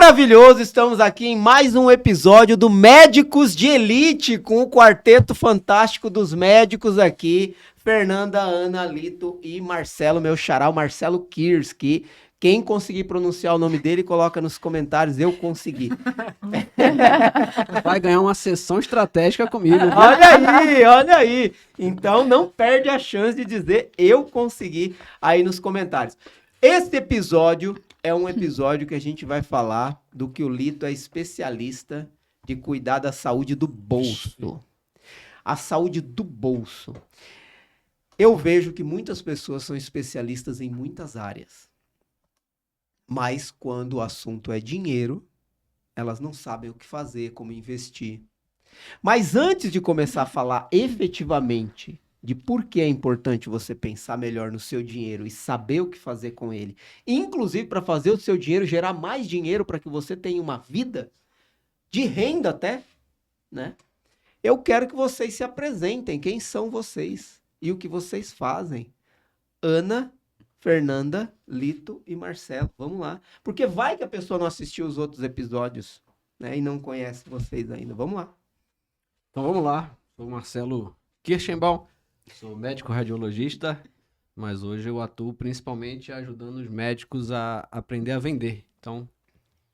Maravilhoso, estamos aqui em mais um episódio do Médicos de Elite, com o quarteto fantástico dos médicos aqui, Fernanda, Ana, Lito e Marcelo, meu xará, o Marcelo Kirski. Quem conseguir pronunciar o nome dele, coloca nos comentários, eu consegui. Vai ganhar uma sessão estratégica comigo. Olha aí. Então não perde a chance de dizer eu consegui aí nos comentários. Este episódio é um episódio que a gente vai falar do que o Lito é especialista de cuidar da saúde do bolso. A saúde do bolso. Eu vejo que muitas pessoas são especialistas em muitas áreas. Mas quando o assunto é dinheiro, elas não sabem o que fazer, como investir. Mas antes de começar a falar efetivamente de por que é importante você pensar melhor no seu dinheiro e saber o que fazer com ele, inclusive para fazer o seu dinheiro gerar mais dinheiro para que você tenha uma vida de renda até, né? Eu quero que vocês se apresentem, quem são vocês e o que vocês fazem. Ana, Fernanda, Lito e Marcelo, vamos lá. Porque vai que a pessoa não assistiu os outros episódios, né, e não conhece vocês ainda. Vamos lá. Então vamos lá, sou o Marcelo Kirschenbaum, sou médico radiologista, mas hoje eu atuo principalmente ajudando os médicos a aprender a vender. Então,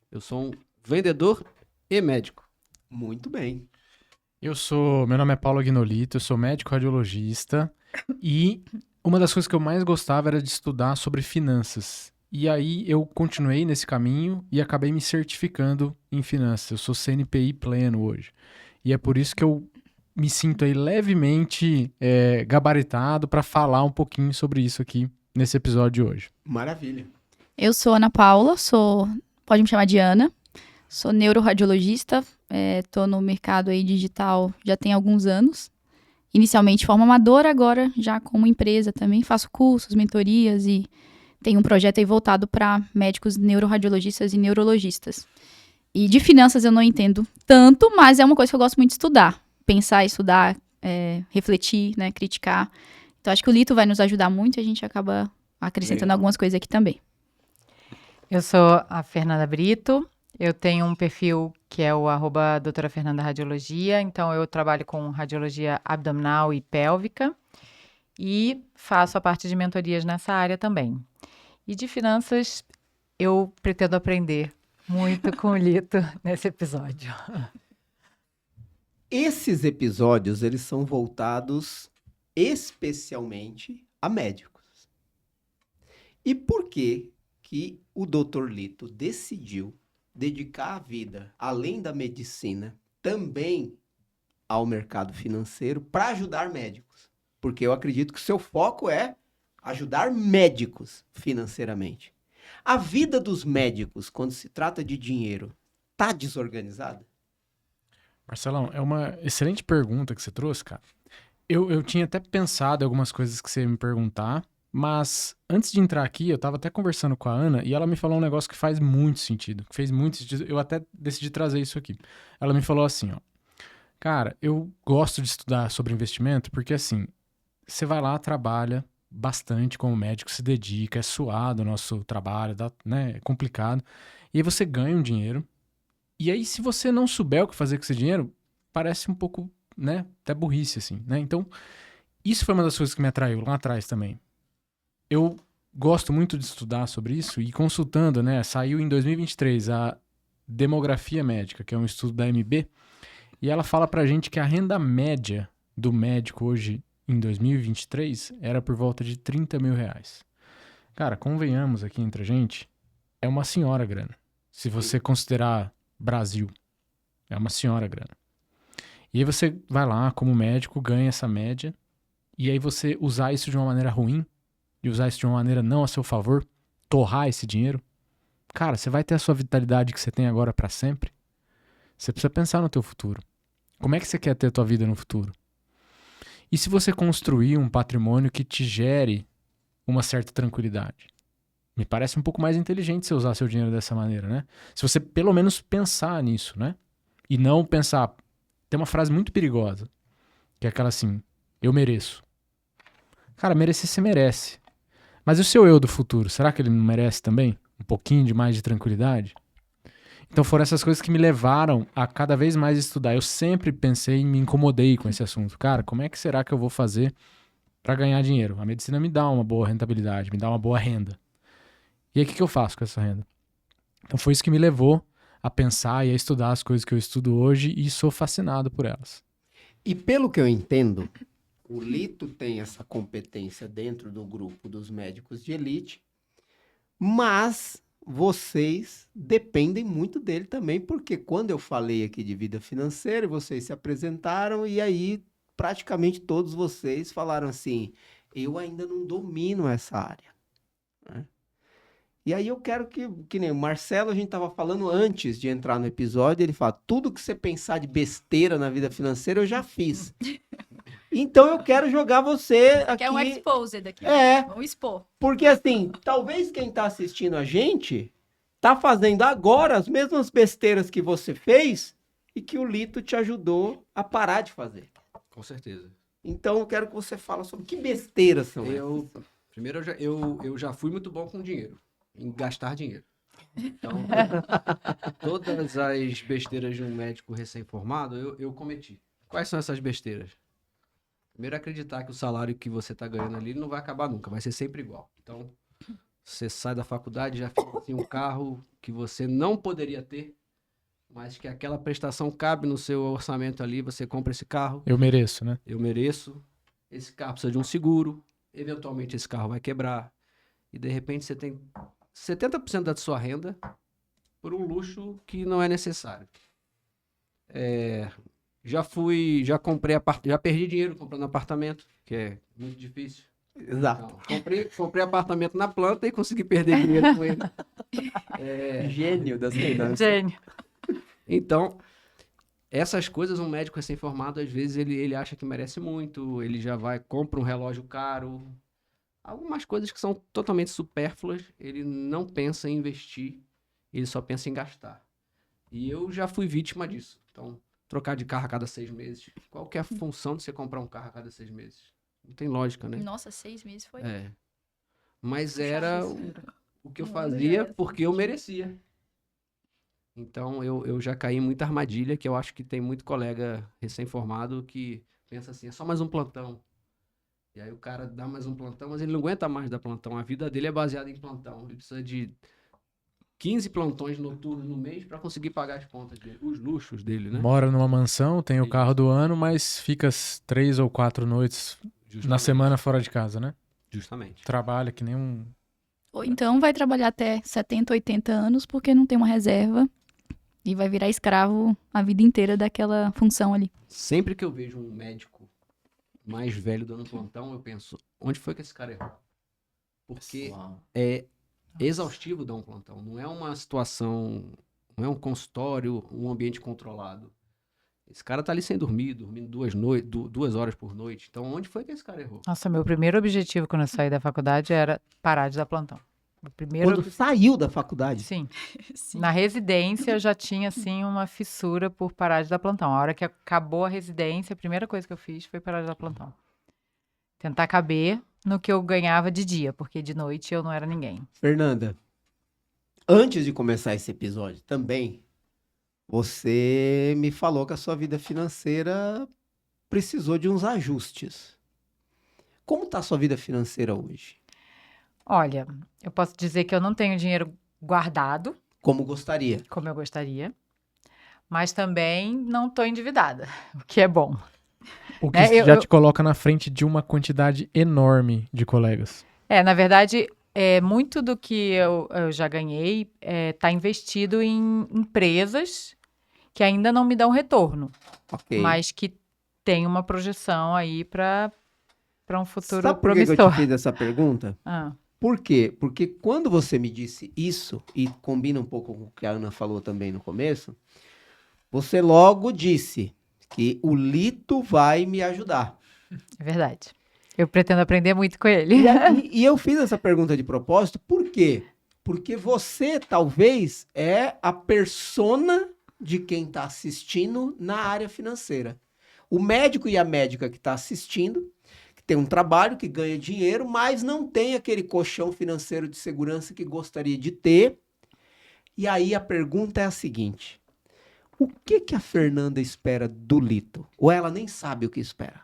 eu sou um vendedor e médico. Muito bem. Meu nome é Paulo Agnolito, eu sou médico radiologista e uma das coisas que eu mais gostava era de estudar sobre finanças. E aí eu continuei nesse caminho e acabei me certificando em finanças. Eu sou CNPI pleno hoje. E é por isso que eu me sinto aí levemente gabaritado para falar um pouquinho sobre isso aqui nesse episódio de hoje. Maravilha. Eu sou Ana Paula, pode me chamar de Ana, sou neuroradiologista, tô no mercado aí digital já tem alguns anos, inicialmente de forma amadora, agora já como empresa também, faço cursos, mentorias e tenho um projeto aí voltado para médicos neuroradiologistas e neurologistas. E de finanças eu não entendo tanto, mas é uma coisa que eu gosto muito de estudar. Pensar, estudar, refletir, né, criticar. Então acho que o Lito vai nos ajudar muito e a gente acaba acrescentando algumas coisas aqui também. Eu sou a Fernanda Brito, eu tenho um perfil que é o @doutora Fernanda Radiologia, então eu trabalho com radiologia abdominal e pélvica e faço a parte de mentorias nessa área também. E de finanças eu pretendo aprender muito com o Lito nesse episódio. Esses episódios, eles são voltados especialmente a médicos. E por que o Dr. Lito decidiu dedicar a vida, além da medicina, também ao mercado financeiro para ajudar médicos? Porque eu acredito que o seu foco é ajudar médicos financeiramente. A vida dos médicos, quando se trata de dinheiro, tá desorganizada? Marcelão, é uma excelente pergunta que você trouxe, cara. Eu tinha até pensado em algumas coisas que você ia me perguntar, mas antes de entrar aqui, eu tava até conversando com a Ana e ela me falou um negócio que faz muito sentido, que fez muito sentido, eu até decidi trazer isso aqui. Ela me falou assim, ó, cara, eu gosto de estudar sobre investimento porque assim, você vai lá, trabalha bastante como médico, se dedica, é suado o nosso trabalho, né, é complicado, e aí você ganha um dinheiro, e aí se você não souber o que fazer com esse dinheiro, parece um pouco, né, até burrice assim, né, então isso foi uma das coisas que me atraiu lá atrás também. Eu gosto muito de estudar sobre isso e consultando, né, saiu em 2023 a Demografia Médica, que é um estudo da MB, e ela fala pra gente que a renda média do médico hoje em 2023 era por volta de R$30 mil. Cara, convenhamos aqui entre a gente, é uma senhora grana. Se você considerar Brasil, é uma senhora grana. E aí você vai lá, como médico, ganha essa média, e aí você usar isso de uma maneira ruim, e usar isso de uma maneira não a seu favor, torrar esse dinheiro, cara, você vai ter a sua vitalidade que você tem agora pra sempre? Você precisa pensar no teu futuro. Como é que você quer ter a tua vida no futuro? E se você construir um patrimônio que te gere uma certa tranquilidade? Me parece um pouco mais inteligente você usar seu dinheiro dessa maneira, né? Se você pelo menos pensar nisso, né? E não pensar... Tem uma frase muito perigosa, que é aquela assim, eu mereço. Cara, merecer você merece. Mas e o seu eu do futuro? Será que ele não merece também? Um pouquinho de mais de tranquilidade? Então foram essas coisas que me levaram a cada vez mais estudar. Eu sempre pensei e me incomodei com esse assunto. Cara, como é que será que eu vou fazer para ganhar dinheiro? A medicina me dá uma boa rentabilidade, me dá uma boa renda. E aí, o que eu faço com essa renda? Então foi isso que me levou a pensar e a estudar as coisas que eu estudo hoje e sou fascinado por elas. E pelo que eu entendo, o Lito tem essa competência dentro do grupo dos médicos de elite, mas vocês dependem muito dele também, porque quando eu falei aqui de vida financeira, vocês se apresentaram e aí praticamente todos vocês falaram assim, eu ainda não domino essa área, né? E aí eu quero que nem o Marcelo, a gente tava falando antes de entrar no episódio, ele fala, tudo que você pensar de besteira na vida financeira eu já fiz. Então eu quero jogar você aqui. Que é um exposed aqui. É. Vamos expor. Porque assim, talvez quem tá assistindo a gente tá fazendo agora as mesmas besteiras que você fez e que o Lito te ajudou a parar de fazer. Com certeza. Então eu quero que você fale sobre que besteiras são essas. Primeiro, eu já fui muito bom com dinheiro, em gastar dinheiro. Então, todas as besteiras de um médico recém-formado, eu cometi. Quais são essas besteiras? Primeiro, acreditar que o salário que você está ganhando ali não vai acabar nunca, vai ser sempre igual. Então, você sai da faculdade, já financia um carro que você não poderia ter, mas que aquela prestação cabe no seu orçamento ali, você compra esse carro. Eu mereço, né? Eu mereço. Esse carro precisa de um seguro. Eventualmente esse carro vai quebrar. E de repente você tem 70% da sua renda por um luxo que não é necessário. Já perdi dinheiro comprando apartamento, que é muito difícil. Exato. Então, comprei apartamento na planta e consegui perder dinheiro com ele. Gênio das finanças. Gênio. Então, essas coisas, um médico recém-formado, às vezes, ele acha que merece muito, ele já compra um relógio caro. Algumas coisas que são totalmente supérfluas, ele não pensa em investir, ele só pensa em gastar. E eu já fui vítima disso. Então, trocar de carro a cada 6 meses. Qual que é a função de você comprar um carro a cada 6 meses? Não tem lógica, né? Nossa, 6 meses foi. Mas era o que eu fazia porque eu merecia. Então, eu já caí em muita armadilha, que eu acho que tem muito colega recém-formado que pensa assim, é só mais um plantão. E aí o cara dá mais um plantão, mas ele não aguenta mais dar plantão. A vida dele é baseada em plantão. Ele precisa de 15 plantões noturnos no mês para conseguir pagar as contas dele, os luxos dele, né? Mora numa mansão, tem o carro do ano, mas fica 3 ou 4 noites na semana fora de casa, né? Justamente. Trabalha que nem um... Ou então vai trabalhar até 70, 80 anos porque não tem uma reserva e vai virar escravo a vida inteira daquela função ali. Sempre que eu vejo um médico mais velho dando plantão, eu penso, onde foi que esse cara errou? Porque é exaustivo dar um plantão. Não é uma situação, não é um consultório, um ambiente controlado. Esse cara tá ali sem dormir, dormindo 2 horas por noite. Então, onde foi que esse cara errou? Nossa, meu primeiro objetivo quando eu saí da faculdade era parar de dar plantão. O primeiro... Quando saiu da faculdade. Sim. Sim. Na residência eu já tinha, assim, uma fissura por parar de dar plantão. A hora que acabou a residência, a primeira coisa que eu fiz foi parar de dar plantão. Tentar caber no que eu ganhava de dia, porque de noite eu não era ninguém. Fernanda, antes de começar esse episódio também, você me falou que a sua vida financeira precisou de uns ajustes. Como tá a sua vida financeira hoje? Olha, eu posso dizer que eu não tenho dinheiro guardado, Como gostaria? como eu gostaria, mas também não estou endividada, o que é bom. O que É, já te coloca na frente de uma quantidade enorme de colegas. Na verdade, muito do que eu já ganhei está investido em empresas que ainda não me dão retorno, Ok. mas que tem uma projeção aí para um futuro Sabe por que eu promissor. te fiz essa pergunta? Ah, Por quê? Porque quando você me disse isso, e combina um pouco com o que a Ana falou também no começo, você logo disse que o Lito vai me ajudar. é verdade. Eu pretendo aprender muito com ele. E eu fiz essa pergunta de propósito, por quê? Porque você, talvez, é a persona de quem está assistindo na área financeira. O médico e a médica que está assistindo, que tem um trabalho, que ganha dinheiro, mas não tem aquele colchão financeiro de segurança que gostaria de ter. E aí a pergunta é a seguinte: o que que a Fernanda espera do Lito? Ou ela nem sabe o que espera?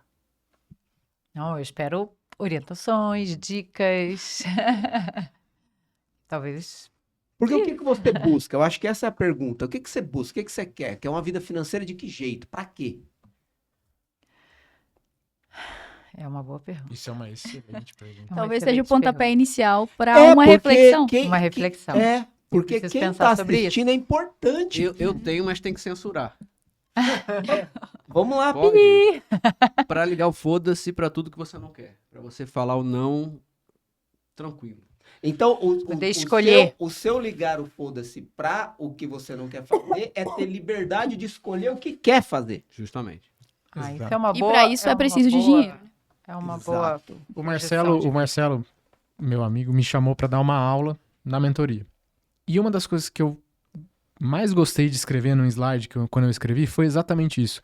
Não, eu espero orientações, dicas. Talvez. Porque o que que você busca? Eu acho que essa é a pergunta. O que que você busca? O que que você quer? Quer uma vida financeira de que jeito? Pra quê? É uma boa pergunta. Isso é uma excelente pergunta. Uma Talvez seja o excelente pontapé pergunta. inicial para uma reflexão. Uma reflexão. Porque preciso quem pensar tá sobre isso. assistindo é importante. Eu tenho, mas tem que censurar. Vamos lá, Pode. Pra ligar o foda-se pra tudo que você não quer. Pra você falar o não tranquilo. Então, Poder escolher. o seu ligar o foda-se pra o que você não quer fazer é ter liberdade de escolher o que quer fazer. Justamente. Ah, isso Exato. é uma E boa. pra isso é uma preciso de boa- dinheiro. É uma boa. Exato. O Marcelo, meu amigo, me chamou para dar uma aula na mentoria. E uma das coisas que eu mais gostei de escrever num slide quando eu escrevi foi exatamente isso.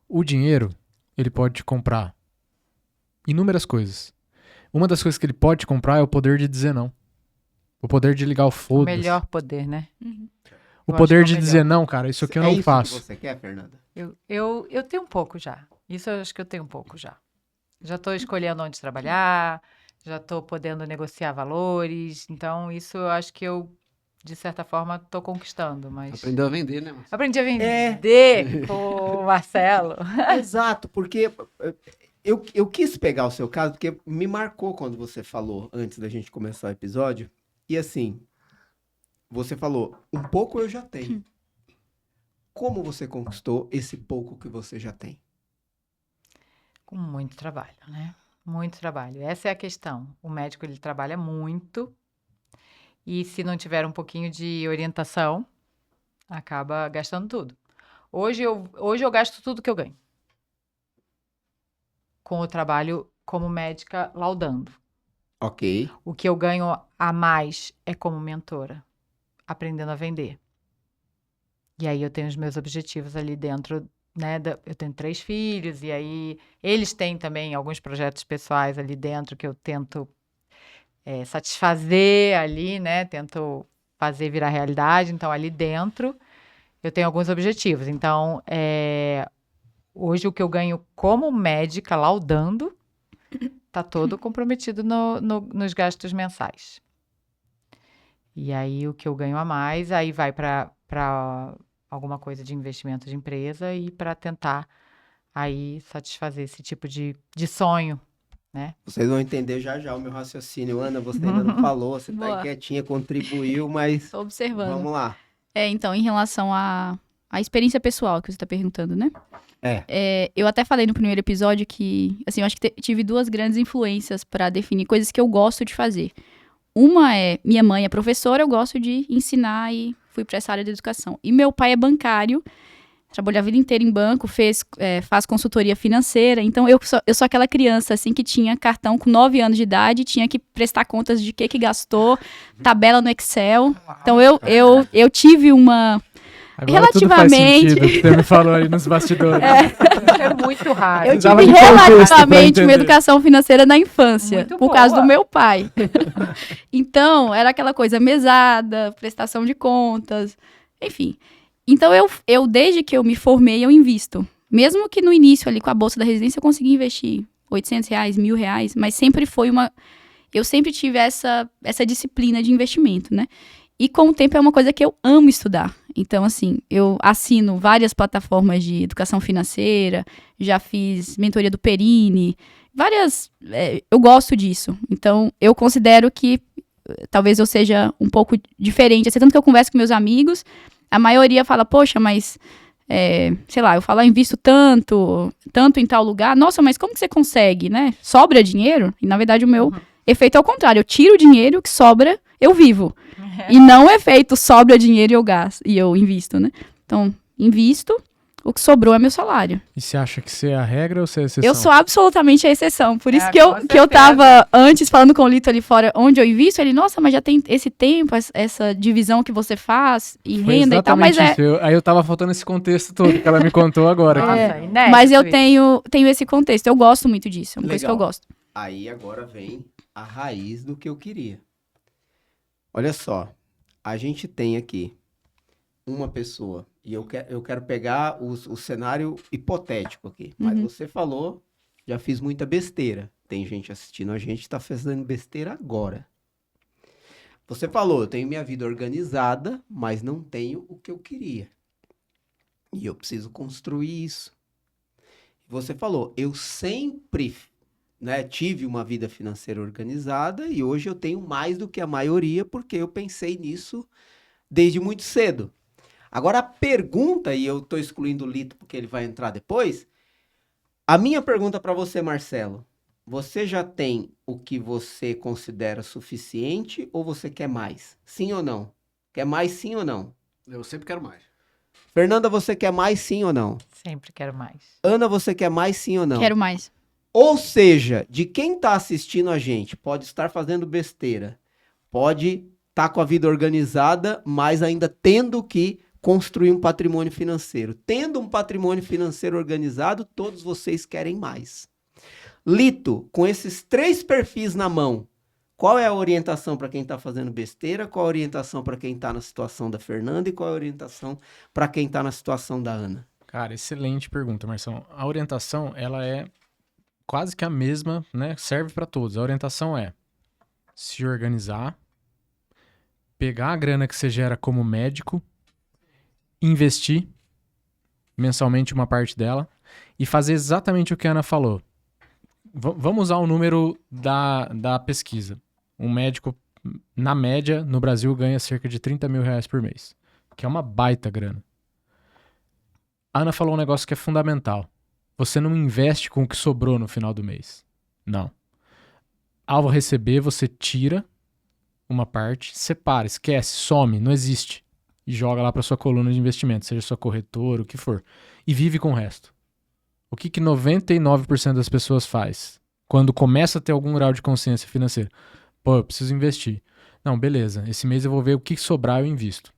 O dinheiro, ele pode te comprar inúmeras coisas. Uma das coisas que ele pode te comprar é o poder de dizer não. O poder de ligar o O foda-se. melhor poder, né? O eu poder acho que de é o dizer melhor. não, cara, isso aqui eu É não isso faço. que você quer, Fernanda? Eu tenho um pouco já. Isso eu acho que eu tenho um pouco já. Já estou escolhendo onde trabalhar, já estou podendo negociar valores. Então, isso eu acho que eu, de certa forma, estou conquistando. Mas Aprendeu a vender, né, Marcelo? aprendi a vender com o Marcelo. Exato, porque eu quis pegar o seu caso, porque me marcou quando você falou, antes da gente começar o episódio. E assim, você falou, um pouco eu já tenho. Como você conquistou esse pouco que você já tem? Com muito trabalho, né? Muito trabalho. Essa é a questão. O médico, ele trabalha muito. E se não tiver um pouquinho de orientação, acaba gastando tudo. Hoje eu gasto tudo que eu ganho. Com o trabalho como médica laudando. Ok. O que eu ganho a mais é como mentora, aprendendo a vender. E aí eu tenho os meus objetivos ali dentro, né? Eu tenho 3 filhos, e aí eles têm também alguns projetos pessoais ali dentro que eu tento satisfazer ali, né? Tento fazer virar realidade. Então, ali dentro, eu tenho alguns objetivos. Então, hoje o que eu ganho como médica laudando tá todo comprometido nos gastos mensais. E aí o que eu ganho a mais, aí vai para alguma coisa de investimento de empresa e para tentar aí satisfazer esse tipo de sonho, né? Vocês vão entender já já o meu raciocínio. Ana, você ainda não falou, você tá Boa. quietinha, contribuiu, mas Tô observando. vamos lá. Então, em relação à experiência pessoal que você tá perguntando, né? Eu até falei no primeiro episódio que, assim, eu acho que tive 2 grandes influências para definir coisas que eu gosto de fazer. Uma é, minha mãe é professora, eu gosto de ensinar e fui para essa área da educação. E meu pai é bancário, trabalhou a vida inteira em banco, faz consultoria financeira. Então, eu sou aquela criança, assim, que tinha cartão com 9 anos de idade, tinha que prestar contas de que gastou, tabela no Excel. Então, eu tive uma... Agora tudo faz Relativamente. sentido, o que você me falou aí nos bastidores. Isso é muito raro. Eu Precisava tive de contexto pra relativamente uma entender. educação financeira na infância, Muito por causa boa. do meu pai. Então, era aquela coisa mesada, prestação de contas, enfim. Então, eu desde que eu me formei, eu invisto. Mesmo que no início, ali, com a bolsa da residência, eu consegui investir R$800, R$1.000, mas sempre foi eu sempre tive essa disciplina de investimento, né? E com o tempo é uma coisa que eu amo estudar. Então, assim, eu assino várias plataformas de educação financeira, já fiz mentoria do Perini, eu gosto disso. Então, eu considero que talvez eu seja um pouco diferente. Assim, tanto que eu converso com meus amigos, a maioria fala, poxa, mas, sei lá, eu falo, invisto tanto em tal lugar. Nossa, mas como que você consegue, né? Sobra dinheiro? E, na verdade, o meu efeito é o contrário. Eu tiro o dinheiro, o que sobra, eu vivo. E não é feito sobra dinheiro e eu gasto, e eu invisto, né? Então, invisto, o que sobrou é meu salário. E você acha que você é a regra ou você é a exceção? Eu sou absolutamente a exceção. Por isso É, que com eu certeza. tava antes falando com o Lito ali fora, onde eu invisto, ele, nossa, mas já tem esse tempo, essa divisão que você faz, e Foi renda e tal, mas exatamente isso. Aí eu tava faltando esse contexto todo que ela me contou agora. Nossa, inédito mas eu isso. tenho esse contexto. Eu gosto muito disso, é uma coisa que eu Legal. gosto. Aí agora vem a raiz do que eu queria. Olha só, a gente tem aqui uma pessoa, e eu quero pegar o cenário hipotético aqui, mas você falou, já fiz muita besteira. Tem gente assistindo a gente, tá fazendo besteira agora. Você falou, eu tenho minha vida organizada, mas não tenho o que eu queria. E eu preciso construir isso. Você falou, eu sempre, né, tive uma vida financeira organizada e hoje eu tenho mais do que a maioria porque eu pensei nisso desde muito cedo. Agora a pergunta, e eu estou excluindo o Lito porque ele vai entrar depois, a minha pergunta para você, Marcelo, você já tem o que você considera suficiente ou você quer mais? Sim ou não? Quer mais sim ou não? Eu sempre quero mais. Fernanda, você quer mais sim ou não? Sempre quero mais. Ana, você quer mais sim ou não? Quero mais. Ou seja, de quem está assistindo a gente, pode estar fazendo besteira, pode estar com a vida organizada, mas ainda tendo que construir um patrimônio financeiro. Tendo um patrimônio financeiro organizado, todos vocês querem mais. Lito, com esses 3 perfis na mão, qual é a orientação para quem está fazendo besteira? Qual a orientação para quem está na situação da Fernanda? E qual a orientação para quem está na situação da Ana? Cara, excelente pergunta, Marcelo. A orientação, ela é quase que a mesma, né? Serve para todos. A orientação é se organizar, pegar a grana que você gera como médico, investir mensalmente uma parte dela e fazer exatamente o que a Ana falou. Vamos usar o número da pesquisa. Um médico, na média, no Brasil, ganha cerca de 30 mil reais por mês, que é uma baita grana. A Ana falou um negócio que é fundamental. Você não investe com o que sobrou no final do mês. Não. Ao receber, você tira uma parte, separa, esquece, some, não existe. E joga lá para sua coluna de investimento, seja sua corretora, o que for. E vive com o resto. O que 99% das pessoas faz quando começa a ter algum grau de consciência financeira? Pô, eu preciso investir. Não, beleza. Esse mês eu vou ver o que sobrar eu invisto.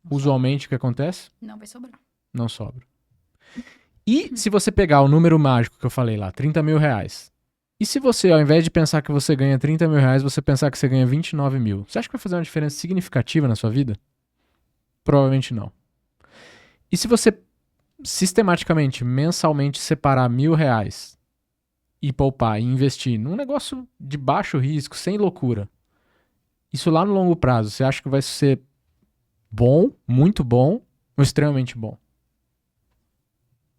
Usualmente o que acontece? Não vai sobrar. Não sobra. E se você pegar o número mágico que eu falei lá, 30 mil reais. E se você, ao invés de pensar que você ganha 30 mil reais, você pensar que você ganha 29 mil. Você acha que vai fazer uma diferença significativa na sua vida? Provavelmente não. E se você sistematicamente, mensalmente separar 1.000 reais e poupar e investir num negócio de baixo risco, sem loucura, isso lá no longo prazo, você acha que vai ser bom, muito bom ou extremamente bom?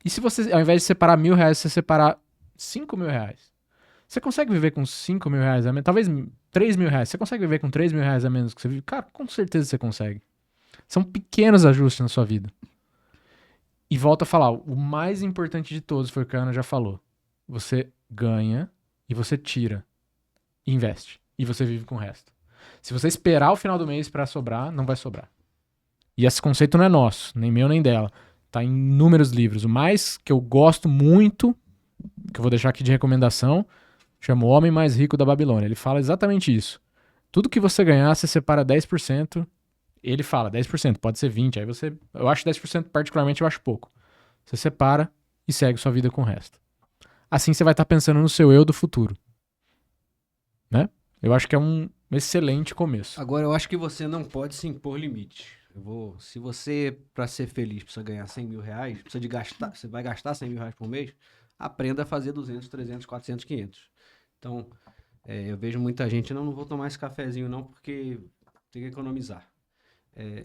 E se você, ao invés de separar 1.000 reais, você separar 5 mil reais, você consegue viver com 5 mil reais a menos? Talvez 3 mil reais. Você consegue viver com 3 mil reais a menos que você vive? Cara, com certeza você consegue. São pequenos ajustes na sua vida. E volto a falar, o mais importante de todos foi o que a Ana já falou. Você ganha e você tira. E investe. E você vive com o resto. Se você esperar o final do mês para sobrar, não vai sobrar. E esse conceito não é nosso, nem meu nem dela. Tá em inúmeros livros. O mais que eu gosto muito, que eu vou deixar aqui de recomendação, chama O Homem Mais Rico da Babilônia. Ele fala exatamente isso. Tudo que você ganhar, você separa 10%. Ele fala 10%, pode ser 20%. Aí você, eu acho 10%, particularmente, eu acho pouco. Você separa e segue sua vida com o resto. Assim você vai estar pensando no seu eu do futuro. Né? Eu acho que é um excelente começo. Agora, eu acho que você não pode se impor limite. Se você, para ser feliz, precisa ganhar 100 mil reais, precisa de gastar, você vai gastar 100 mil reais por mês, aprenda a fazer 200, 300, 400, 500. Então, eu vejo muita gente, não vou tomar esse cafezinho não, porque tem que economizar.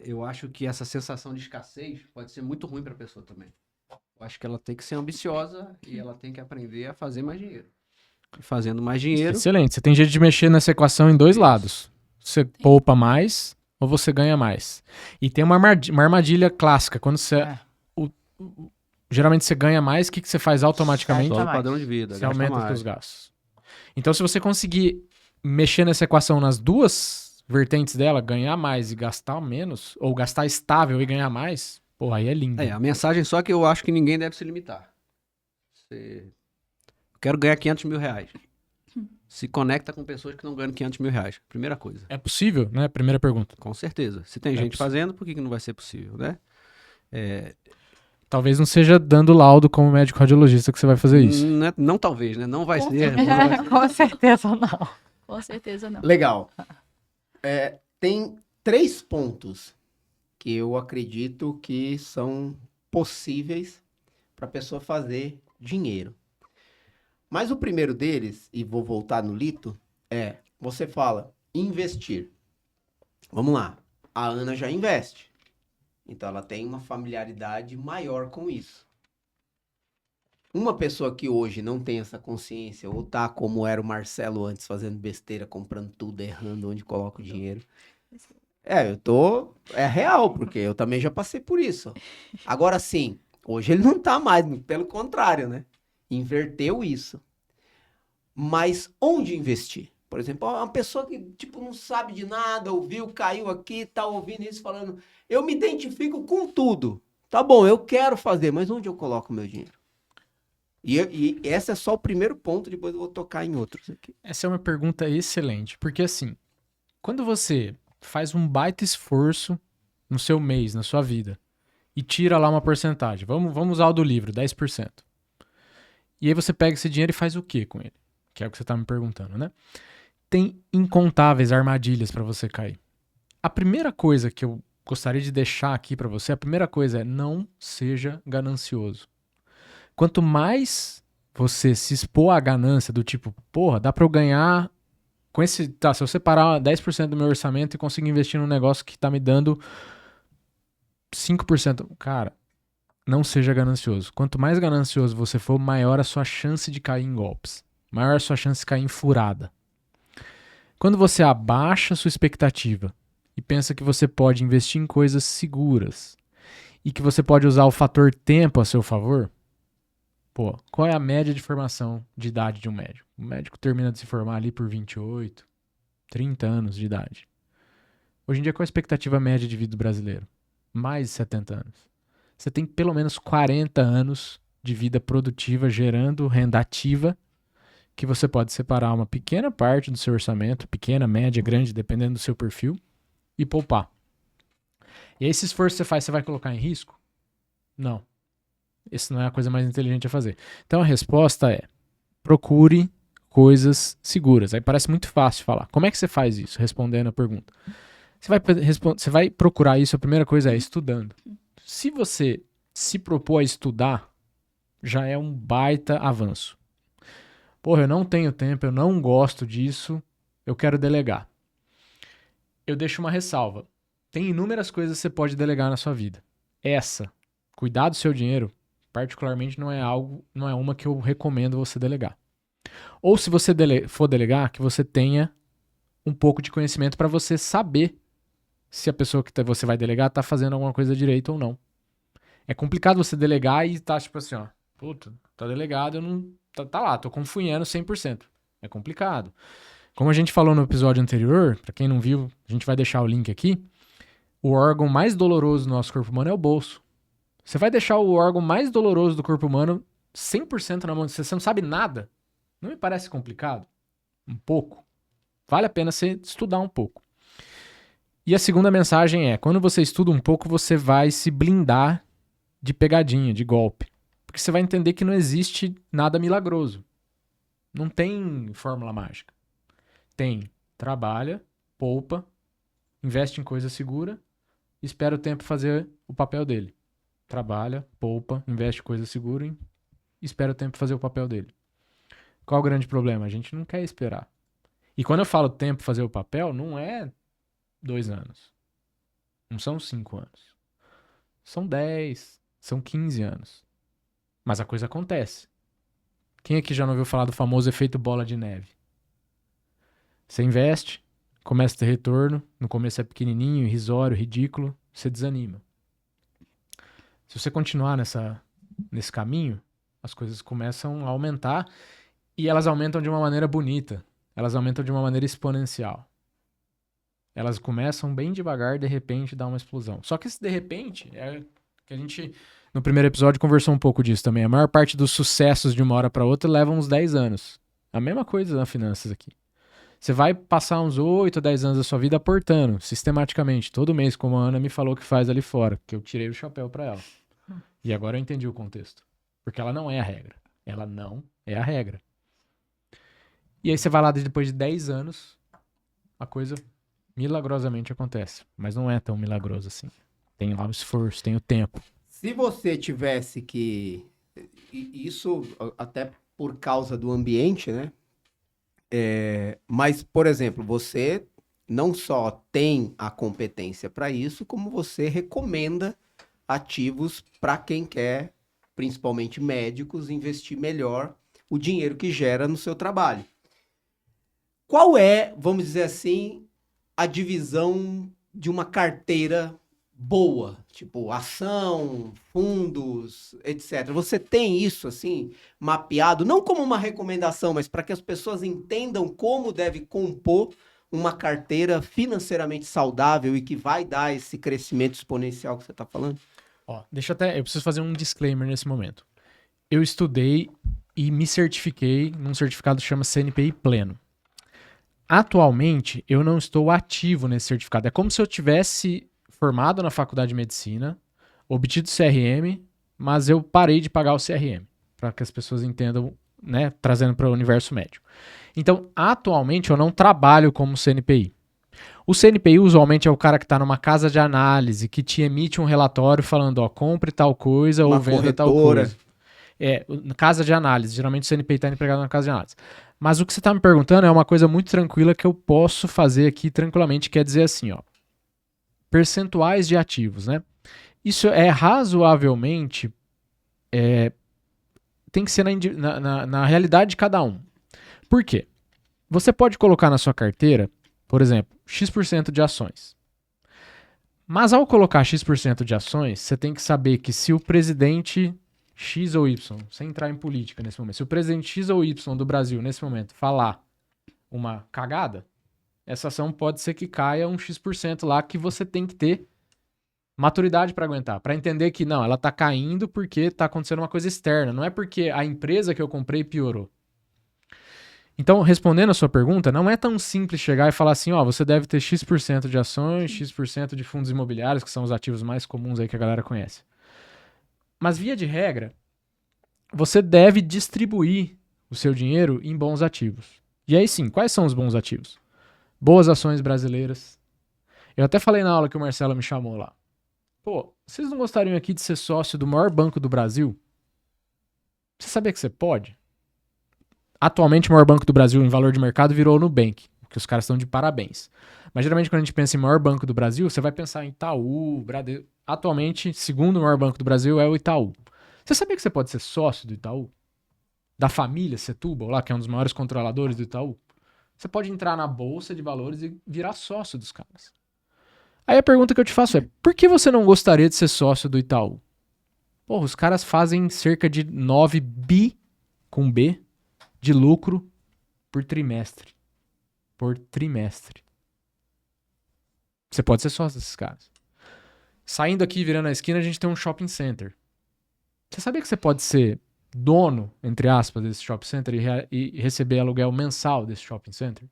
Eu acho que essa sensação de escassez pode ser muito ruim para a pessoa também. Eu acho que ela tem que ser ambiciosa e ela tem que aprender a fazer mais dinheiro. E fazendo mais dinheiro... Excelente. Você tem jeito de mexer nessa equação em dois lados. Você poupa mais ou você ganha mais. E tem uma armadilha clássica. Quando você... geralmente você ganha mais, o que você faz automaticamente? Só o padrão de vida. Você aumenta os seus gastos. Então, se você conseguir mexer nessa equação nas duas vertentes dela, ganhar mais e gastar menos, ou gastar estável e ganhar mais, pô, aí é lindo. A mensagem só que eu acho que ninguém deve se limitar. Eu quero ganhar 500 mil reais. Se conecta com pessoas que não ganham 500 mil reais. Primeira coisa. É possível, né? Primeira pergunta. Com certeza. Se tem gente fazendo, por que não vai ser possível, né? Talvez não seja dando laudo como médico radiologista que você vai fazer isso. Não talvez, né? Não vai ser. Com certeza não. Com certeza não. Legal. Tem 3 pontos que eu acredito que são possíveis para a pessoa fazer dinheiro. Mas o primeiro deles, e vou voltar no Lito, é, você fala, investir. Vamos lá, a Ana já investe. Então ela tem uma familiaridade maior com isso. Uma pessoa que hoje não tem essa consciência, ou tá como era o Marcelo antes, fazendo besteira, comprando tudo, errando onde coloca o dinheiro. É real, porque eu também já passei por isso. Agora sim, hoje ele não tá mais, pelo contrário, né? Inverteu isso. Mas onde investir? Por exemplo, uma pessoa que, tipo, não sabe de nada, ouviu, caiu aqui, tá ouvindo isso, falando, eu me identifico com tudo. Tá bom, eu quero fazer, mas onde eu coloco o meu dinheiro? E esse é só o primeiro ponto, depois eu vou tocar em outros aqui. Essa é uma pergunta excelente, porque assim, quando você faz um baita esforço no seu mês, na sua vida, e tira lá uma porcentagem, vamos usar o do livro, 10%. E aí você pega esse dinheiro e faz o quê com ele? Que é o que você tá me perguntando, né? Tem incontáveis armadilhas para você cair. A primeira coisa que eu gostaria de deixar aqui para você, a primeira coisa é não seja ganancioso. Quanto mais você se expor à ganância do tipo, porra, dá pra eu ganhar com esse, tá, se eu separar 10% do meu orçamento e conseguir investir num negócio que tá me dando 5%, cara, não seja ganancioso. Quanto mais ganancioso você for, maior a sua chance de cair em golpes. Maior a sua chance de cair em furada. Quando você abaixa a sua expectativa e pensa que você pode investir em coisas seguras e que você pode usar o fator tempo a seu favor, pô, qual é a média de formação de idade de um médico? O médico termina de se formar ali por 28, 30 anos de idade. Hoje em dia, qual é a expectativa média de vida do brasileiro? Mais de 70 anos. Você tem pelo menos 40 anos de vida produtiva gerando renda ativa que você pode separar uma pequena parte do seu orçamento, pequena, média, grande, dependendo do seu perfil, e poupar. E aí esse esforço que você faz, você vai colocar em risco? Não. Essa não é a coisa mais inteligente a fazer. Então a resposta é: procure coisas seguras. Aí parece muito fácil falar. Como é que você faz isso? Respondendo a pergunta. Você vai procurar isso, a primeira coisa é estudando. Se você se propor a estudar, já é um baita avanço. Porra, eu não tenho tempo, eu não gosto disso, eu quero delegar. Eu deixo uma ressalva. Tem inúmeras coisas que você pode delegar na sua vida. Essa, cuidar do seu dinheiro, particularmente não é uma que eu recomendo você delegar. Ou se você for delegar, que você tenha um pouco de conhecimento para você saber se a pessoa que você vai delegar tá fazendo alguma coisa direito ou não. É complicado você delegar e tá tipo assim, ó, puta, tá delegado, eu não... Tá lá, tô confunhando 100%. É complicado. Como a gente falou no episódio anterior, pra quem não viu, a gente vai deixar o link aqui, o órgão mais doloroso do nosso corpo humano é o bolso. Você vai deixar o órgão mais doloroso do corpo humano 100% na mão de você não sabe nada? Não me parece complicado? Um pouco. Vale a pena você estudar um pouco. E a segunda mensagem é, quando você estuda um pouco, você vai se blindar de pegadinha, de golpe. Porque você vai entender que não existe nada milagroso. Não tem fórmula mágica. Tem, trabalha, poupa, investe em coisa segura, espera o tempo fazer o papel dele. Trabalha, poupa, investe em coisa segura e espera o tempo fazer o papel dele. Qual o grande problema? A gente não quer esperar. E quando eu falo tempo fazer o papel, não é 2 anos. Não são 5 anos. São 10, são 15 anos. Mas a coisa acontece. Quem aqui já não ouviu falar do famoso efeito bola de neve? Você investe, começa a ter retorno, no começo é pequenininho, irrisório, ridículo, você desanima. Se você continuar nesse caminho, as coisas começam a aumentar e elas aumentam de uma maneira bonita. Elas aumentam de uma maneira exponencial. Elas começam bem devagar, de repente dá uma explosão. Só que esse de repente é que a gente, no primeiro episódio, conversou um pouco disso também. A maior parte dos sucessos de uma hora para outra leva uns 10 anos. A mesma coisa nas finanças aqui. Você vai passar uns 8 a 10 anos da sua vida aportando, sistematicamente, todo mês, como a Ana me falou que faz ali fora, que eu tirei o chapéu para ela. E agora eu entendi o contexto. Porque ela não é a regra. Ela não é a regra. E aí você vai lá depois de 10 anos, a coisa milagrosamente acontece. Mas não é tão milagroso assim. Tem lá o esforço, tem o tempo. Se você tivesse que... Isso até por causa do ambiente, né? Mas, por exemplo, você não só tem a competência para isso, como você recomenda ativos para quem quer, principalmente médicos, investir melhor o dinheiro que gera no seu trabalho. Qual é, vamos dizer assim, a divisão de uma carteira boa? Tipo, ação, fundos, etc. Você tem isso, assim, mapeado, não como uma recomendação, mas para que as pessoas entendam como deve compor uma carteira financeiramente saudável e que vai dar esse crescimento exponencial que você está falando? Ó, eu preciso fazer um disclaimer nesse momento. Eu estudei e me certifiquei num certificado que chama CNPI Pleno. Atualmente, eu não estou ativo nesse certificado. É como se eu tivesse formado na faculdade de medicina, obtido CRM, mas eu parei de pagar o CRM, para que as pessoas entendam, né, trazendo para o universo médico. Então, atualmente, eu não trabalho como CNPI. O CNPI usualmente é o cara que está numa casa de análise, que te emite um relatório falando, ó, compre tal coisa Uma ou venda tal corretora. coisa. Casa de análise. Geralmente o CNPI está empregado na casa de análise. Mas o que você está me perguntando é uma coisa muito tranquila que eu posso fazer aqui tranquilamente, quer dizer assim, ó, percentuais de ativos, né? Isso é razoavelmente, tem que ser na realidade de cada um. Por quê? Você pode colocar na sua carteira, por exemplo, X% de ações. Mas ao colocar X% de ações, você tem que saber que se o presidente X ou Y, sem entrar em política nesse momento, se o presidente X ou Y do Brasil, nesse momento, falar uma cagada, essa ação pode ser que caia um X% lá que você tem que ter maturidade para aguentar, para entender que não, ela tá caindo porque tá acontecendo uma coisa externa, não é porque a empresa que eu comprei piorou. Então, respondendo a sua pergunta, não é tão simples chegar e falar assim, ó, você deve ter X% de ações, X% de fundos imobiliários, que são os ativos mais comuns aí que a galera conhece. Mas, via de regra, você deve distribuir o seu dinheiro em bons ativos. E aí sim, quais são os bons ativos? Boas ações brasileiras. Eu até falei na aula que o Marcelo me chamou lá. Pô, vocês não gostariam aqui de ser sócio do maior banco do Brasil? Você sabia que você pode? Atualmente, o maior banco do Brasil em valor de mercado virou o Nubank, que os caras estão de parabéns. Mas geralmente, quando a gente pensa em maior banco do Brasil, você vai pensar em Itaú, Bradesco. Atualmente, segundo o maior banco do Brasil é o Itaú. Você sabia que você pode ser sócio do Itaú? Da família Setúbal, lá, que é um dos maiores controladores do Itaú? Você pode entrar na bolsa de valores e virar sócio dos caras. Aí a pergunta que eu te faço é, por que você não gostaria de ser sócio do Itaú? Porra, os caras fazem cerca de 9 bi, com B, de lucro por trimestre. Por trimestre. Você pode ser sócio desses caras. Saindo aqui, virando a esquina, a gente tem um shopping center. Você sabia que você pode ser dono, entre aspas, desse shopping center e receber aluguel mensal desse shopping center?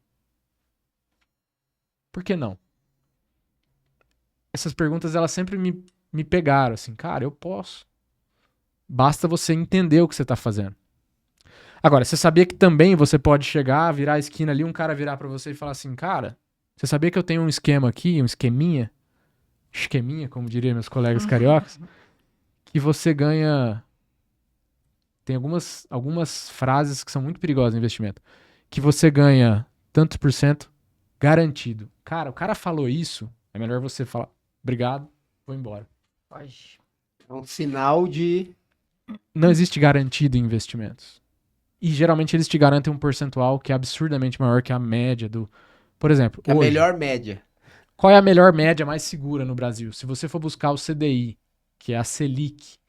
Por que não? Essas perguntas, elas sempre me pegaram, assim, cara, eu posso. Basta você entender o que você está fazendo. Agora, você sabia que também você pode chegar, virar a esquina ali, um cara virar pra você e falar assim, cara, você sabia que eu tenho um esquema aqui, um esqueminha, como diriam meus colegas cariocas, que você ganha... Tem algumas frases que são muito perigosas no investimento. Que você ganha tantos por cento garantido. Cara, o cara falou isso, é melhor você falar, obrigado, vou embora. Pode. É um sinal de... Não existe garantido em investimentos. E geralmente eles te garantem um percentual que é absurdamente maior que a média do... Por exemplo, a hoje, melhor média. qual é a melhor média mais segura no Brasil? Se você for buscar o CDI, que é a Selic,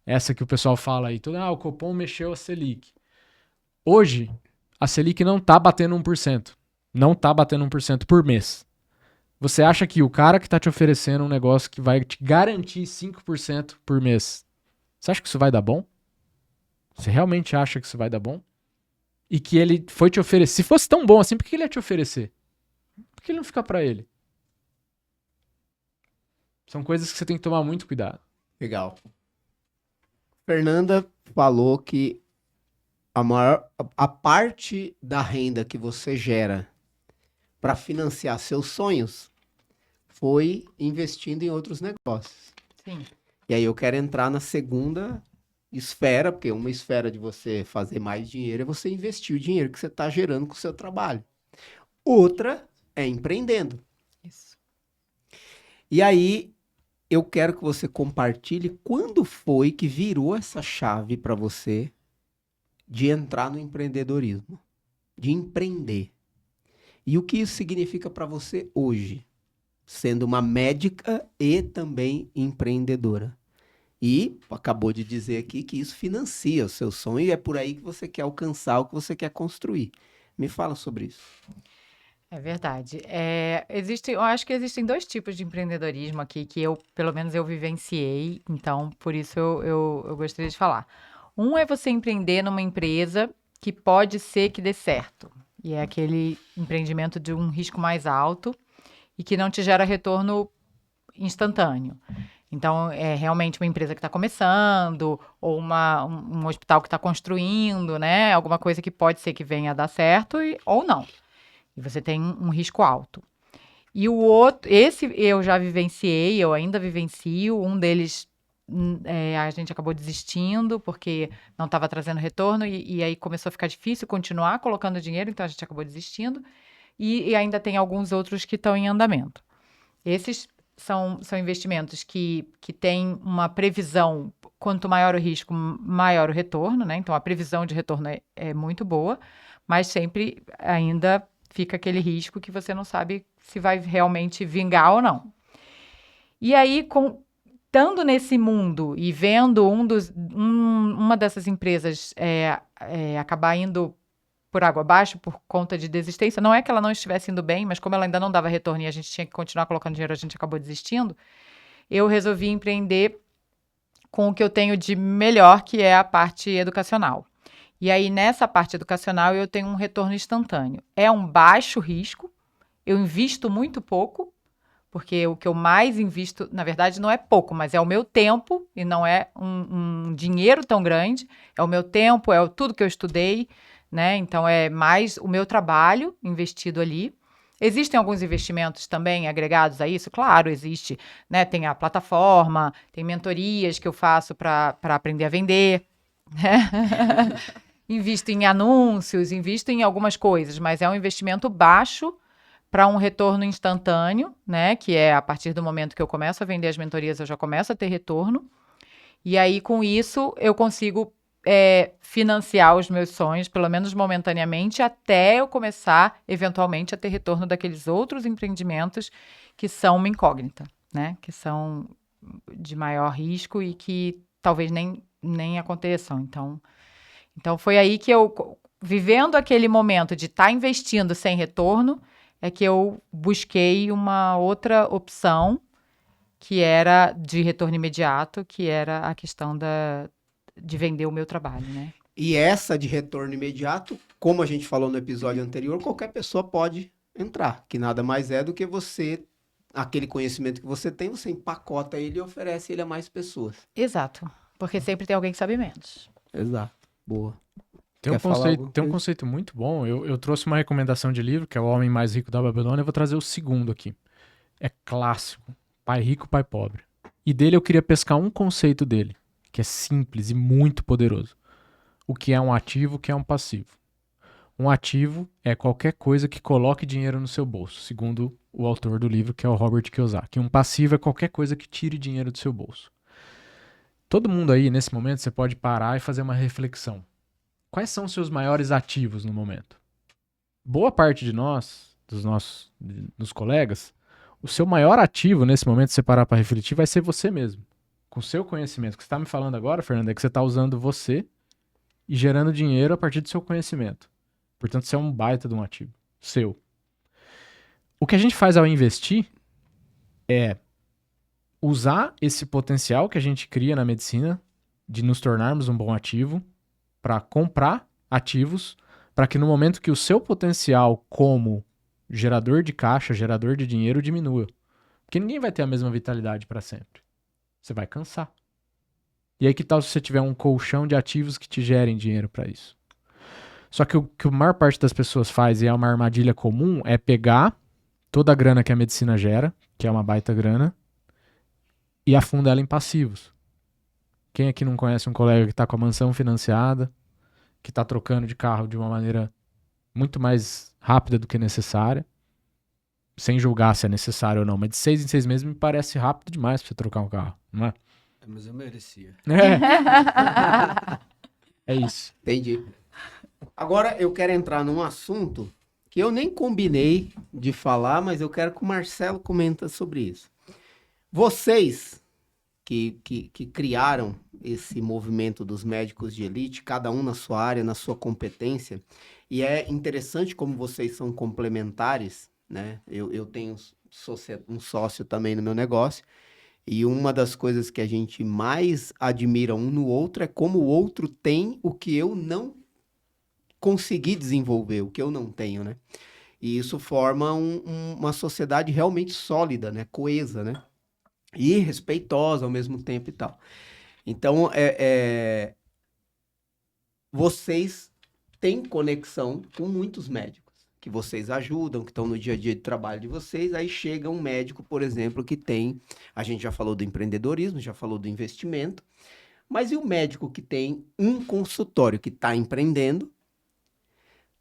essa que o pessoal fala aí, o Copom mexeu a Selic. Hoje, a Selic não tá batendo 1%. Não tá batendo 1% por mês. Você acha que o cara que tá te oferecendo um negócio que vai te garantir 5% por mês, você acha que isso vai dar bom? Você realmente acha que isso vai dar bom? E que ele foi te oferecer... Se fosse tão bom assim, por que ele ia te oferecer? Por que ele não fica pra ele? São coisas que você tem que tomar muito cuidado. Legal. Fernanda falou que a parte da renda que você gera para financiar seus sonhos foi investindo em outros negócios. Sim. E aí eu quero entrar na segunda esfera, porque uma esfera de você fazer mais dinheiro é você investir o dinheiro que você está gerando com o seu trabalho. Outra é empreendendo. Isso. E aí eu quero que você compartilhe quando foi que virou essa chave para você de entrar no empreendedorismo, de empreender. E o que isso significa para você hoje, sendo uma médica e também empreendedora. E acabou de dizer aqui que isso financia o seu sonho e é por aí que você quer alcançar o que você quer construir. Me fala sobre isso. É verdade. Eu acho que existem dois tipos de empreendedorismo aqui que pelo menos eu vivenciei, então por isso eu gostaria de falar. Um é você empreender numa empresa que pode ser que dê certo, e é aquele empreendimento de um risco mais alto e que não te gera retorno instantâneo. Então, é realmente uma empresa que está começando, ou um hospital que está construindo, né? Alguma coisa que pode ser que venha a dar certo ou não. E você tem um risco alto. E o outro, esse eu já vivenciei, eu ainda vivencio. Um deles a gente acabou desistindo porque não estava trazendo retorno e aí começou a ficar difícil continuar colocando dinheiro, então a gente acabou desistindo. E ainda tem alguns outros que estão em andamento. Esses são investimentos que têm uma previsão, quanto maior o risco, maior o retorno, né? Então, a previsão de retorno é muito boa, mas sempre ainda fica aquele risco que você não sabe se vai realmente vingar ou não. E aí, estando nesse mundo e vendo uma dessas empresas acabar indo por água abaixo por conta de desistência, não é que ela não estivesse indo bem, mas como ela ainda não dava retorno e a gente tinha que continuar colocando dinheiro, a gente acabou desistindo, eu resolvi empreender com o que eu tenho de melhor, que é a parte educacional. E aí, nessa parte educacional, eu tenho um retorno instantâneo. É um baixo risco, eu invisto muito pouco, porque o que eu mais invisto, na verdade, não é pouco, mas é o meu tempo, e não é um dinheiro tão grande, é o meu tempo, é tudo que eu estudei, né? Então, é mais o meu trabalho investido ali. Existem alguns investimentos também agregados a isso? Claro, existe, né? Tem a plataforma, tem mentorias que eu faço para aprender a vender, né? Invisto em anúncios, invisto em algumas coisas, mas é um investimento baixo para um retorno instantâneo, né? Que é a partir do momento que eu começo a vender as mentorias, eu já começo a ter retorno. E aí, com isso, eu consigo financiar os meus sonhos, pelo menos momentaneamente, até eu começar, eventualmente, a ter retorno daqueles outros empreendimentos que são uma incógnita, né? Que são de maior risco e que talvez nem aconteçam. Então, foi aí que eu, vivendo aquele momento de estar investindo sem retorno, é que eu busquei uma outra opção que era de retorno imediato, que era a questão de vender o meu trabalho, né? E essa de retorno imediato, como a gente falou no episódio anterior, qualquer pessoa pode entrar, que nada mais é do que você, aquele conhecimento que você tem, você empacota ele e oferece ele a mais pessoas. Exato, porque sempre tem alguém que sabe menos. Exato, boa. Tem um conceito muito bom. Eu trouxe uma recomendação de livro, que é O Homem Mais Rico da Babilônia. Eu vou trazer o segundo aqui. É clássico. Pai Rico, Pai Pobre. E dele eu queria pescar um conceito dele, que é simples e muito poderoso. O que é um ativo, o que é um passivo. Um ativo é qualquer coisa que coloque dinheiro no seu bolso, segundo o autor do livro, que é o Robert Kiyosaki. Um passivo é qualquer coisa que tire dinheiro do seu bolso. Todo mundo aí, nesse momento, você pode parar e fazer uma reflexão. Quais são os seus maiores ativos no momento? Boa parte de nós, dos colegas, o seu maior ativo nesse momento, se você parar para refletir, vai ser você mesmo. Com o seu conhecimento. O que você está me falando agora, Fernando, é que você está usando você e gerando dinheiro a partir do seu conhecimento. Portanto, você é um baita de um ativo. Seu. O que a gente faz ao investir é usar esse potencial que a gente cria na medicina de nos tornarmos um bom ativo para comprar ativos para que no momento que o seu potencial como gerador de caixa, gerador de dinheiro diminua. Porque ninguém vai ter a mesma vitalidade para sempre. Você vai cansar. E aí que tal se você tiver um colchão de ativos que te gerem dinheiro para isso? Só que o que a maior parte das pessoas faz, e é uma armadilha comum, é pegar toda a grana que a medicina gera, que é uma baita grana, e afunda ela em passivos. Quem aqui não conhece um colega que está com a mansão financiada, que está trocando de carro de uma maneira muito mais rápida do que necessária, sem julgar se é necessário ou não, mas de 6 em 6 meses me parece rápido demais para você trocar um carro, não é? Mas eu merecia. É isso. Entendi. Agora eu quero entrar num assunto que eu nem combinei de falar, mas eu quero que o Marcelo comenta sobre isso. Vocês que criaram esse movimento dos médicos de elite, cada um na sua área, na sua competência, e é interessante como vocês são complementares, né? Eu tenho um sócio também no meu negócio, e uma das coisas que a gente mais admira um no outro é como o outro tem o que eu não consegui desenvolver, o que eu não tenho, né? E isso forma uma sociedade realmente sólida, né? Coesa, né? E respeitosa ao mesmo tempo e tal. Então, vocês têm conexão com muitos médicos, que vocês ajudam, que estão no dia a dia de trabalho de vocês. Aí chega um médico, por exemplo, que tem... A gente já falou do empreendedorismo, já falou do investimento. Mas e o médico que tem um consultório, que está empreendendo,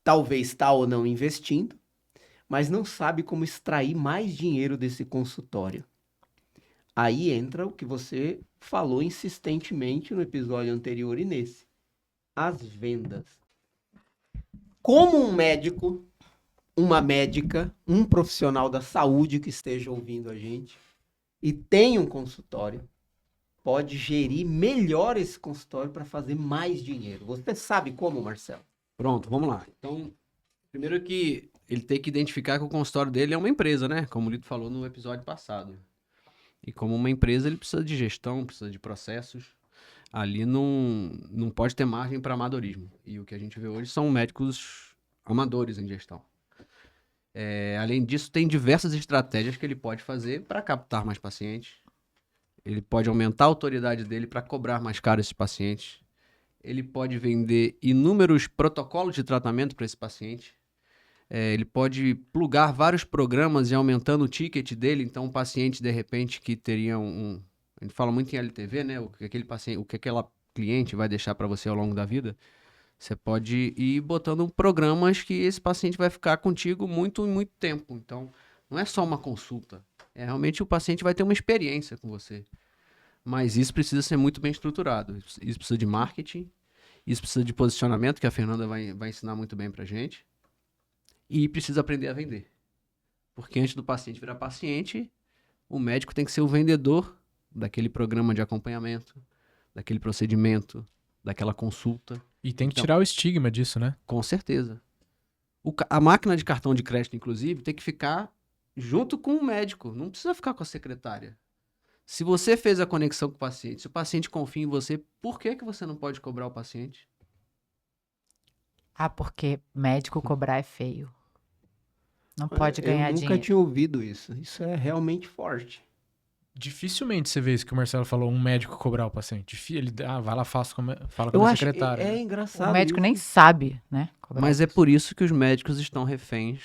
talvez está ou não investindo, mas não sabe como extrair mais dinheiro desse consultório? Aí entra o que você falou insistentemente no episódio anterior e nesse. As vendas. Como um médico, uma médica, um profissional da saúde que esteja ouvindo a gente e tem um consultório, pode gerir melhor esse consultório para fazer mais dinheiro? Você sabe como, Marcelo? Pronto, vamos lá. Então, primeiro que ele tem que identificar que o consultório dele é uma empresa, né? Como o Lito falou no episódio passado. E como uma empresa, ele precisa de gestão, precisa de processos. Ali não pode ter margem para amadorismo. E o que a gente vê hoje são médicos amadores em gestão. Além disso, tem diversas estratégias que ele pode fazer para captar mais pacientes. Ele pode aumentar a autoridade dele para cobrar mais caro esses pacientes. Ele pode vender inúmeros protocolos de tratamento para esse paciente. Ele pode plugar vários programas e aumentando o ticket dele. Então, um paciente, de repente, que teria a gente fala muito em LTV, né? O que aquela cliente vai deixar para você ao longo da vida. Você pode ir botando programas que esse paciente vai ficar contigo muito tempo. Então, não é só uma consulta. Realmente o paciente vai ter uma experiência com você. Mas isso precisa ser muito bem estruturado. Isso precisa de marketing. Isso precisa de posicionamento, que a Fernanda vai ensinar muito bem pra gente. E precisa aprender a vender. Porque antes do paciente virar paciente, o médico tem que ser o vendedor daquele programa de acompanhamento, daquele procedimento, daquela consulta. E tem que tirar o estigma disso, né? Com certeza. A máquina de cartão de crédito, inclusive, tem que ficar junto com o médico. Não precisa ficar com a secretária. Se você fez a conexão com o paciente, se o paciente confia em você, por que você não pode cobrar o paciente? Porque médico cobrar é feio. Não pode ganhar Eu nunca dinheiro. tinha ouvido isso. Isso é realmente forte. Dificilmente você vê isso que o Marcelo falou, um médico cobrar o paciente. Ele vai lá, fala com Eu a acho secretária. é engraçado. O médico isso. nem sabe, né? cobrar Mas é isso. por isso que os médicos estão reféns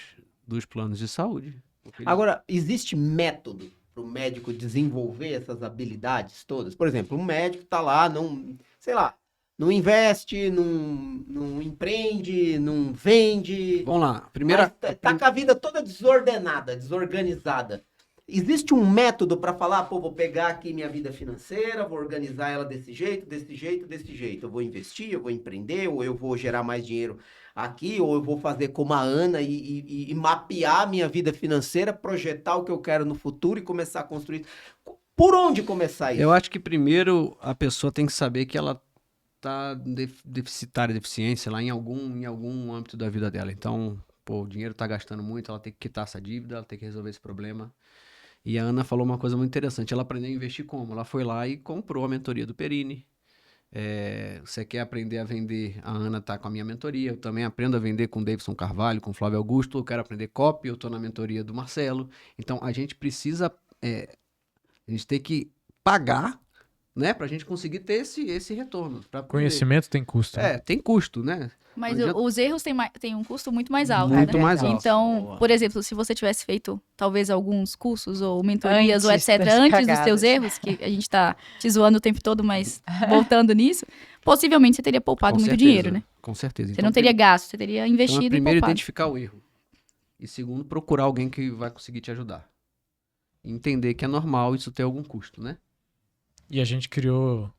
dos planos de saúde. Porque eles- Agora, existe método para o médico desenvolver essas habilidades todas? Por exemplo, um médico está lá, não investe, não empreende, não vende, Vamos lá. mas Primeira, tá com a vida toda desordenada, desorganizada. Existe um método para falar, vou pegar aqui minha vida financeira, vou organizar ela desse jeito, desse jeito, desse jeito. Eu vou investir, eu vou empreender, ou eu vou gerar mais dinheiro aqui, ou eu vou fazer como a Ana e mapear a minha vida financeira, projetar o que eu quero no futuro e começar a construir. Por onde começar isso? eu acho que primeiro a pessoa tem que saber que ela tá deficiência lá em algum âmbito da vida dela. Então, o dinheiro tá gastando muito, ela tem que quitar essa dívida, ela tem que resolver esse problema. E a Ana falou uma coisa muito interessante. Ela aprendeu a investir como? Ela foi lá e comprou a mentoria do Perini. Você quer aprender a vender? A Ana tá com a minha mentoria. Eu também aprendo a vender com o Davidson Carvalho, com o Flávio Augusto. Eu quero aprender copy, eu tô na mentoria do Marcelo. Então, a gente precisa... a gente tem que pagar, né? Pra gente conseguir ter esse retorno. Pra aprender. Conhecimento tem custo. né? Tem custo, né? Mas Não adianta- os erros têm um custo muito mais alto, Muito né? mais alto. Então, Boa. por exemplo, se você tivesse feito talvez alguns cursos ou mentorias ou Antes etc. das antes dos cagadas. teus erros, que a gente tá te zoando o tempo todo, mas voltando nisso, possivelmente você teria poupado Com muito certeza, dinheiro, né? Com certeza. Você não teria gasto, você teria Então, investido e primeiro, poupado. identificar o erro. E segundo, procurar alguém que vai conseguir te ajudar. Entender que é normal isso ter algum custo, né? E a gente criou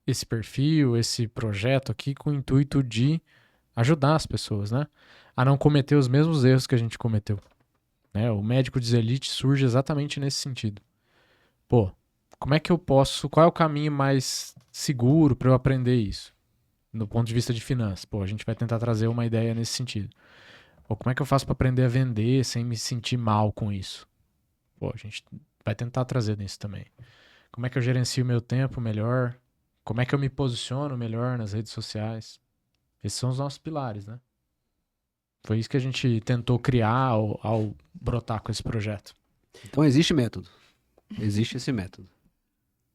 esse perfil, esse projeto aqui com o intuito de ajudar as pessoas, né? A não cometer os mesmos erros que a gente cometeu. Né? O médico de elite surge exatamente nesse sentido. Pô, como é que eu posso... Qual é o caminho mais seguro para eu aprender isso? No ponto de vista de finanças. Pô, a gente vai tentar trazer uma ideia nesse sentido. Ou como é que eu faço para aprender a vender sem me sentir mal com isso? Pô, a gente vai tentar trazer nisso também. Como é que eu gerencio meu tempo melhor? Como é que eu me posiciono melhor nas redes sociais? Esses são os nossos pilares, né? Foi isso que a gente tentou criar ao brotar com esse projeto. Então existe método. Existe esse método.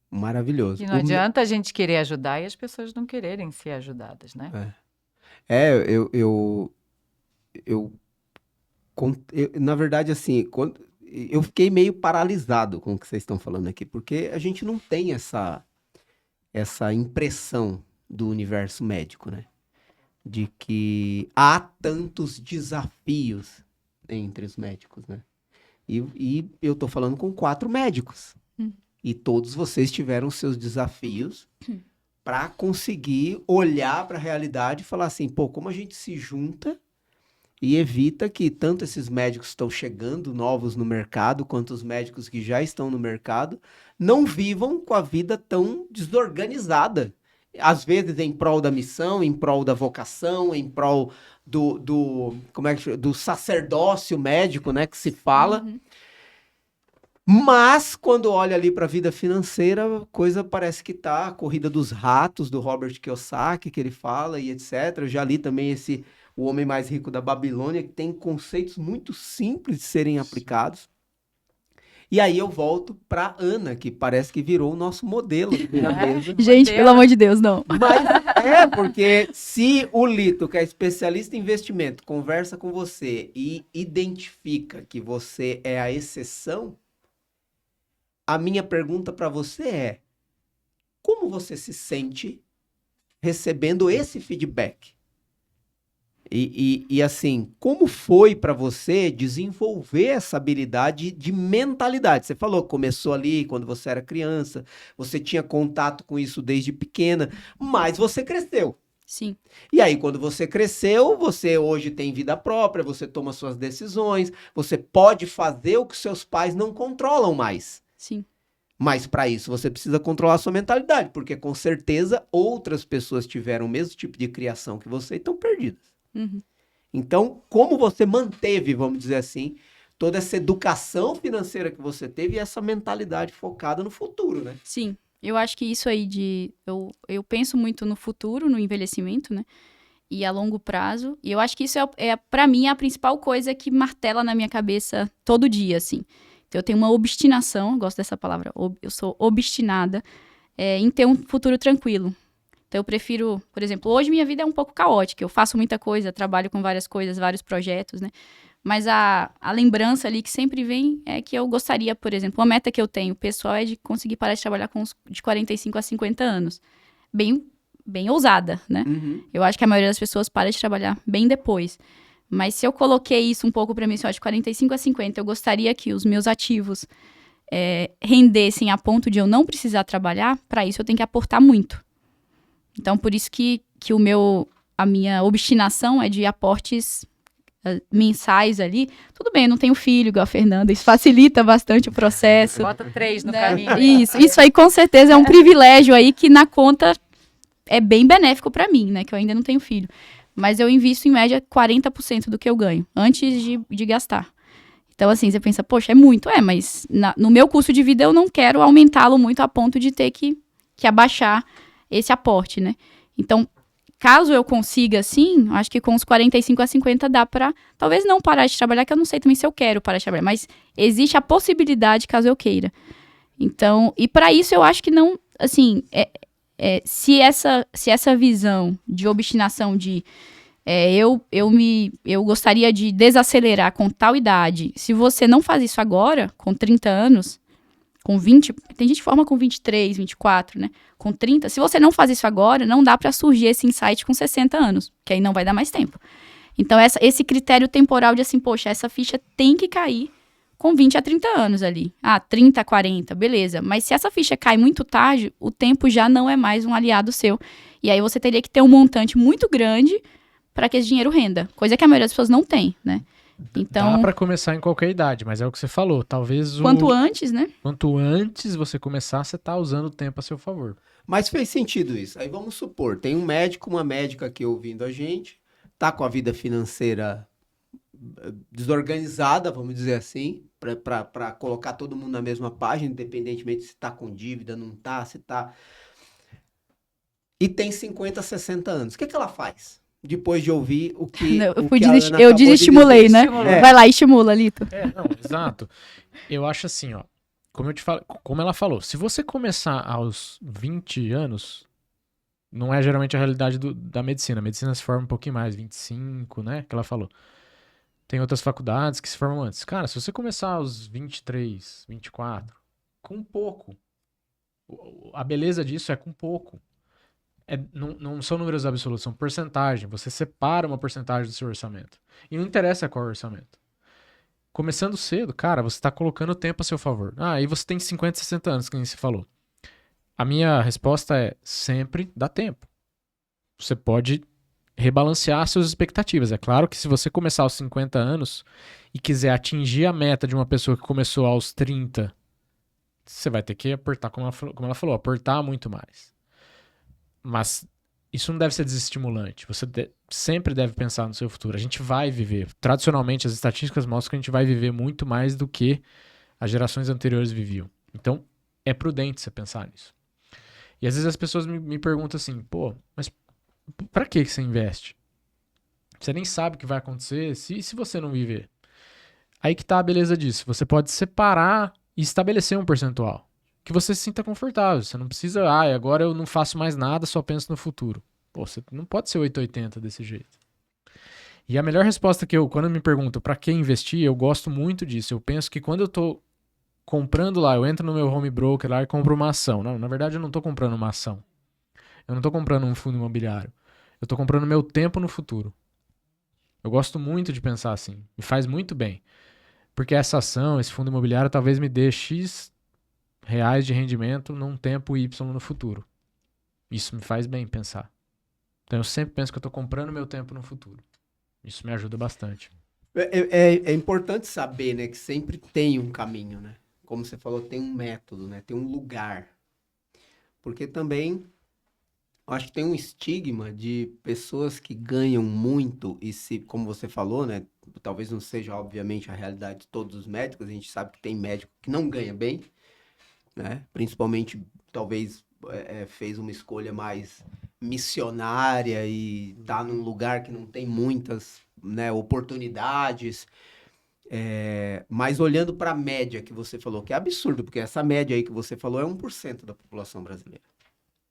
Maravilhoso. E não adianta a gente querer ajudar e as pessoas não quererem ser ajudadas, né? Na verdade, assim, eu fiquei meio paralisado com o que vocês estão falando aqui, porque a gente não tem essa impressão do universo médico, né? De que há tantos desafios entre os médicos, né? E eu tô falando com 4 médicos. E todos vocês tiveram seus desafios para conseguir olhar para a realidade e falar assim, pô, como a gente se junta e evita que tanto esses médicos estão chegando novos no mercado, quanto os médicos que já estão no mercado, não vivam com a vida tão desorganizada. Às vezes em prol da missão, em prol da vocação, em prol do sacerdócio médico, né, que se fala. Uhum. Mas, quando olha ali para a vida financeira, a coisa parece que tá a corrida dos ratos, do Robert Kiyosaki, que ele fala, e etc. Eu já li também O Homem Mais Rico da Babilônia, que tem conceitos muito simples de serem aplicados. E aí eu volto para Ana, que parece que virou o nosso modelo aqui na mesa. Gente, pelo amor de Deus, não. Mas porque se o Lito, que é especialista em investimento, conversa com você e identifica que você é a exceção, a minha pergunta para você é: como você se sente recebendo esse feedback? E assim, como foi para você desenvolver essa habilidade de mentalidade? Você falou que começou ali quando você era criança, você tinha contato com isso desde pequena, mas você cresceu. Sim. E aí, quando você cresceu, você hoje tem vida própria, você toma suas decisões, você pode fazer o que seus pais não controlam mais. Sim. Mas para isso você precisa controlar a sua mentalidade, porque com certeza outras pessoas tiveram o mesmo tipo de criação que você e estão perdidas. Uhum. Então, como você manteve, vamos dizer assim, toda essa educação financeira que você teve e essa mentalidade focada no futuro, né? Sim. Eu acho que isso aí eu penso muito no futuro, no envelhecimento, né? E a longo prazo. E eu acho que isso para mim, a principal coisa que martela na minha cabeça todo dia, assim. Então, eu tenho uma obstinação, eu gosto dessa palavra, eu sou obstinada em ter um futuro tranquilo. Então, eu prefiro, por exemplo, hoje minha vida é um pouco caótica, eu faço muita coisa, trabalho com várias coisas, vários projetos, né? Mas a lembrança ali que sempre vem é que eu gostaria, por exemplo, uma meta que eu tenho pessoal é de conseguir parar de trabalhar de 45 a 50 anos. Bem ousada, né? Uhum. Eu acho que a maioria das pessoas para de trabalhar bem depois. Mas se eu coloquei isso um pouco para mim, de 45 a 50, eu gostaria que os meus ativos rendessem a ponto de eu não precisar trabalhar, para isso eu tenho que aportar muito. Então, por isso que a minha obstinação é de aportes mensais ali. Tudo bem, eu não tenho filho igual a Fernanda, isso facilita bastante o processo. Bota 3 no Né? caminho. Isso aí com certeza é um privilégio aí que na conta é bem benéfico para mim, né? Que eu ainda não tenho filho. Mas eu invisto em média 40% do que eu ganho, antes de gastar. Então, assim, você pensa, poxa, é muito. Mas no meu custo de vida eu não quero aumentá-lo muito a ponto de ter que abaixar esse aporte, né? Então, caso eu consiga, assim, acho que com os 45 a 50 dá pra, talvez não parar de trabalhar, que eu não sei também se eu quero parar de trabalhar, mas existe a possibilidade caso eu queira. Então, e para isso eu acho que não, assim, se essa visão de obstinação de Eu gostaria de desacelerar com tal idade. Se você não faz isso agora, com 30 anos, com 20, tem gente que forma com 23, 24, né? Com 30, se você não faz isso agora, não dá para surgir esse insight com 60 anos, que aí não vai dar mais tempo. Então, esse critério temporal de assim, poxa, essa ficha tem que cair com 20 a 30 anos ali. 30 a 40, beleza. Mas se essa ficha cai muito tarde, o tempo já não é mais um aliado seu. E aí você teria que ter um montante muito grande para que esse dinheiro renda. Coisa que a maioria das pessoas não tem, né? Então, Dá pra começar em qualquer idade, mas é o que você falou. Talvez quanto antes, né? quanto antes você começar, você tá usando o tempo a seu favor. Mas fez sentido isso. Aí vamos supor, tem um médico, uma médica aqui ouvindo a gente, tá com a vida financeira desorganizada, vamos dizer assim, para colocar todo mundo na mesma página, independentemente se tá com dívida, não tá, se tá. E tem 50, 60 anos. O que ela faz? Depois de ouvir o que, Não, o que a Ana eu acabou de desestimulei, dizer. né? É. Vai lá, estimula, Lito. Não, exato. Eu acho assim, ó. Como eu te falo, como ela falou, se você começar aos 20 anos, não é geralmente a realidade da medicina. A medicina se forma um pouquinho mais, 25, né? Que ela falou. Tem outras faculdades que se formam antes. Cara, se você começar aos 23, 24, com pouco, a beleza disso é com pouco. Não são números absolutos, são porcentagem. Você separa uma porcentagem do seu orçamento. E não interessa qual é o orçamento. Começando cedo, cara, você está colocando o tempo a seu favor. E você tem 50, 60 anos, que nem você falou. A minha resposta é sempre dá tempo. Você pode rebalancear suas expectativas. É claro que se você começar aos 50 anos e quiser atingir a meta de uma pessoa que começou aos 30, você vai ter que aportar, como ela falou, aportar muito mais. Mas isso não deve ser desestimulante. Você sempre deve pensar no seu futuro. A gente vai viver. Tradicionalmente, as estatísticas mostram que a gente vai viver muito mais do que as gerações anteriores viviam. Então, é prudente você pensar nisso. E às vezes as pessoas me perguntam assim, pô, mas pra que você investe? Você nem sabe o que vai acontecer se você não viver. Aí que tá a beleza disso. Você pode separar e estabelecer um percentual que você se sinta confortável. Você não precisa, agora eu não faço mais nada, só penso no futuro. Pô, você não pode ser 880 desse jeito. E a melhor resposta quando me perguntam pra que investir, eu gosto muito disso. Eu penso que quando eu tô comprando lá, eu entro no meu home broker lá e compro uma ação. Não, na verdade eu não tô comprando uma ação. Eu não tô comprando um fundo imobiliário. Eu tô comprando meu tempo no futuro. Eu gosto muito de pensar assim. Me faz muito bem. Porque essa ação, esse fundo imobiliário, talvez me dê X reais de rendimento num tempo Y no futuro. Isso me faz bem pensar. Então eu sempre penso que eu tô comprando meu tempo no futuro. Isso me ajuda bastante. É importante saber, né, que sempre tem um caminho, né? Como você falou, tem um método, né? Tem um lugar. Porque também, acho que tem um estigma de pessoas que ganham muito e como você falou, né? Talvez não seja, obviamente, a realidade de todos os médicos. A gente sabe que tem médico que não ganha bem, né? Principalmente, talvez, fez uma escolha mais missionária e tá num lugar que não tem muitas, né, oportunidades. Mas olhando para a média que você falou, que é absurdo, porque essa média aí que você falou é 1% da população brasileira.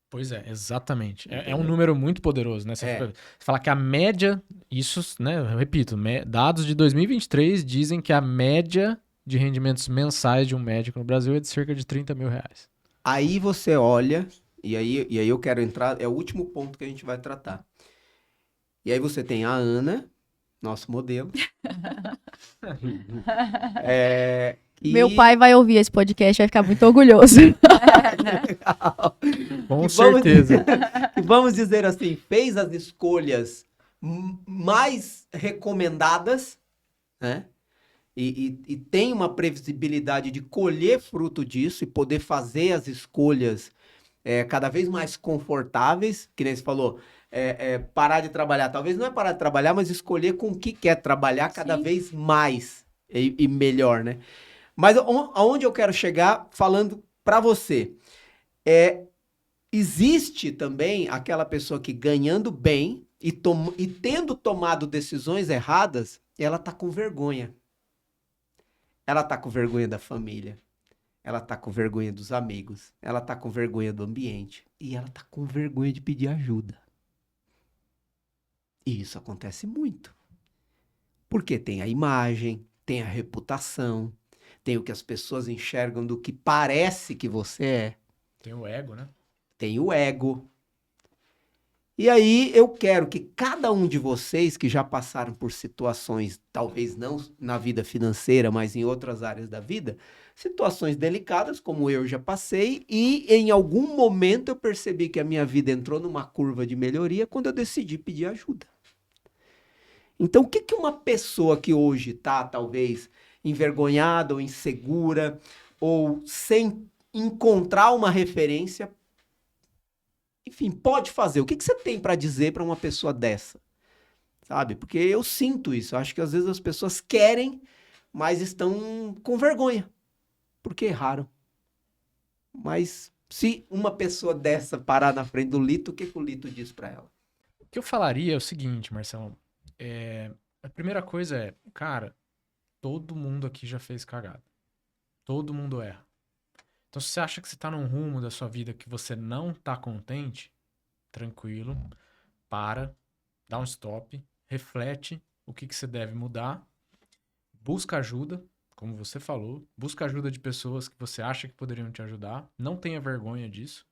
Pois é, exatamente. É um número muito poderoso, né? É. Você fala que a média, isso, né? Eu repito, dados de 2023 dizem que a média de rendimentos mensais de um médico no Brasil é de cerca de 30 mil reais. Aí você olha, e aí eu quero entrar, é o último ponto que a gente vai tratar. E aí você tem a Ana, nosso modelo. Meu pai vai ouvir esse podcast e vai ficar muito orgulhoso. Com certeza. Vamos dizer assim, fez as escolhas mais recomendadas, né? E tem uma previsibilidade de colher fruto disso e poder fazer as escolhas cada vez mais confortáveis, que nem você falou, parar de trabalhar. Talvez não é parar de trabalhar, mas escolher com o que quer trabalhar cada vez mais e melhor, né? Mas aonde eu quero chegar falando para você, existe também aquela pessoa que ganhando bem e tendo tomado decisões erradas, ela tá com vergonha. Ela tá com vergonha da família. Ela tá com vergonha dos amigos. Ela tá com vergonha do ambiente. E ela tá com vergonha de pedir ajuda. E isso acontece muito. Porque tem a imagem, tem a reputação, tem o que as pessoas enxergam do que parece que você é, Tem o ego, né? tem o ego. E aí eu quero que cada um de vocês que já passaram por situações, talvez não na vida financeira, mas em outras áreas da vida, situações delicadas, como eu já passei, e em algum momento eu percebi que a minha vida entrou numa curva de melhoria quando eu decidi pedir ajuda. Então, o que que uma pessoa que hoje está, talvez, envergonhada ou insegura, ou sem encontrar uma referência, enfim, pode fazer? O que que você tem para dizer para uma pessoa dessa? Sabe? Porque eu sinto isso. Eu acho que às vezes as pessoas querem, mas estão com vergonha, porque erraram. Mas se uma pessoa dessa parar na frente do Lito, o que que o Lito diz para ela? O que eu falaria é o seguinte, Marcelo. A primeira coisa é, cara, todo mundo aqui já fez cagada. Todo mundo erra. Então, se você acha que você tá num rumo da sua vida que você não tá contente, tranquilo, para, dá um stop, reflete o que que você deve mudar, busca ajuda, como você falou, busca ajuda de pessoas que você acha que poderiam te ajudar, não tenha vergonha disso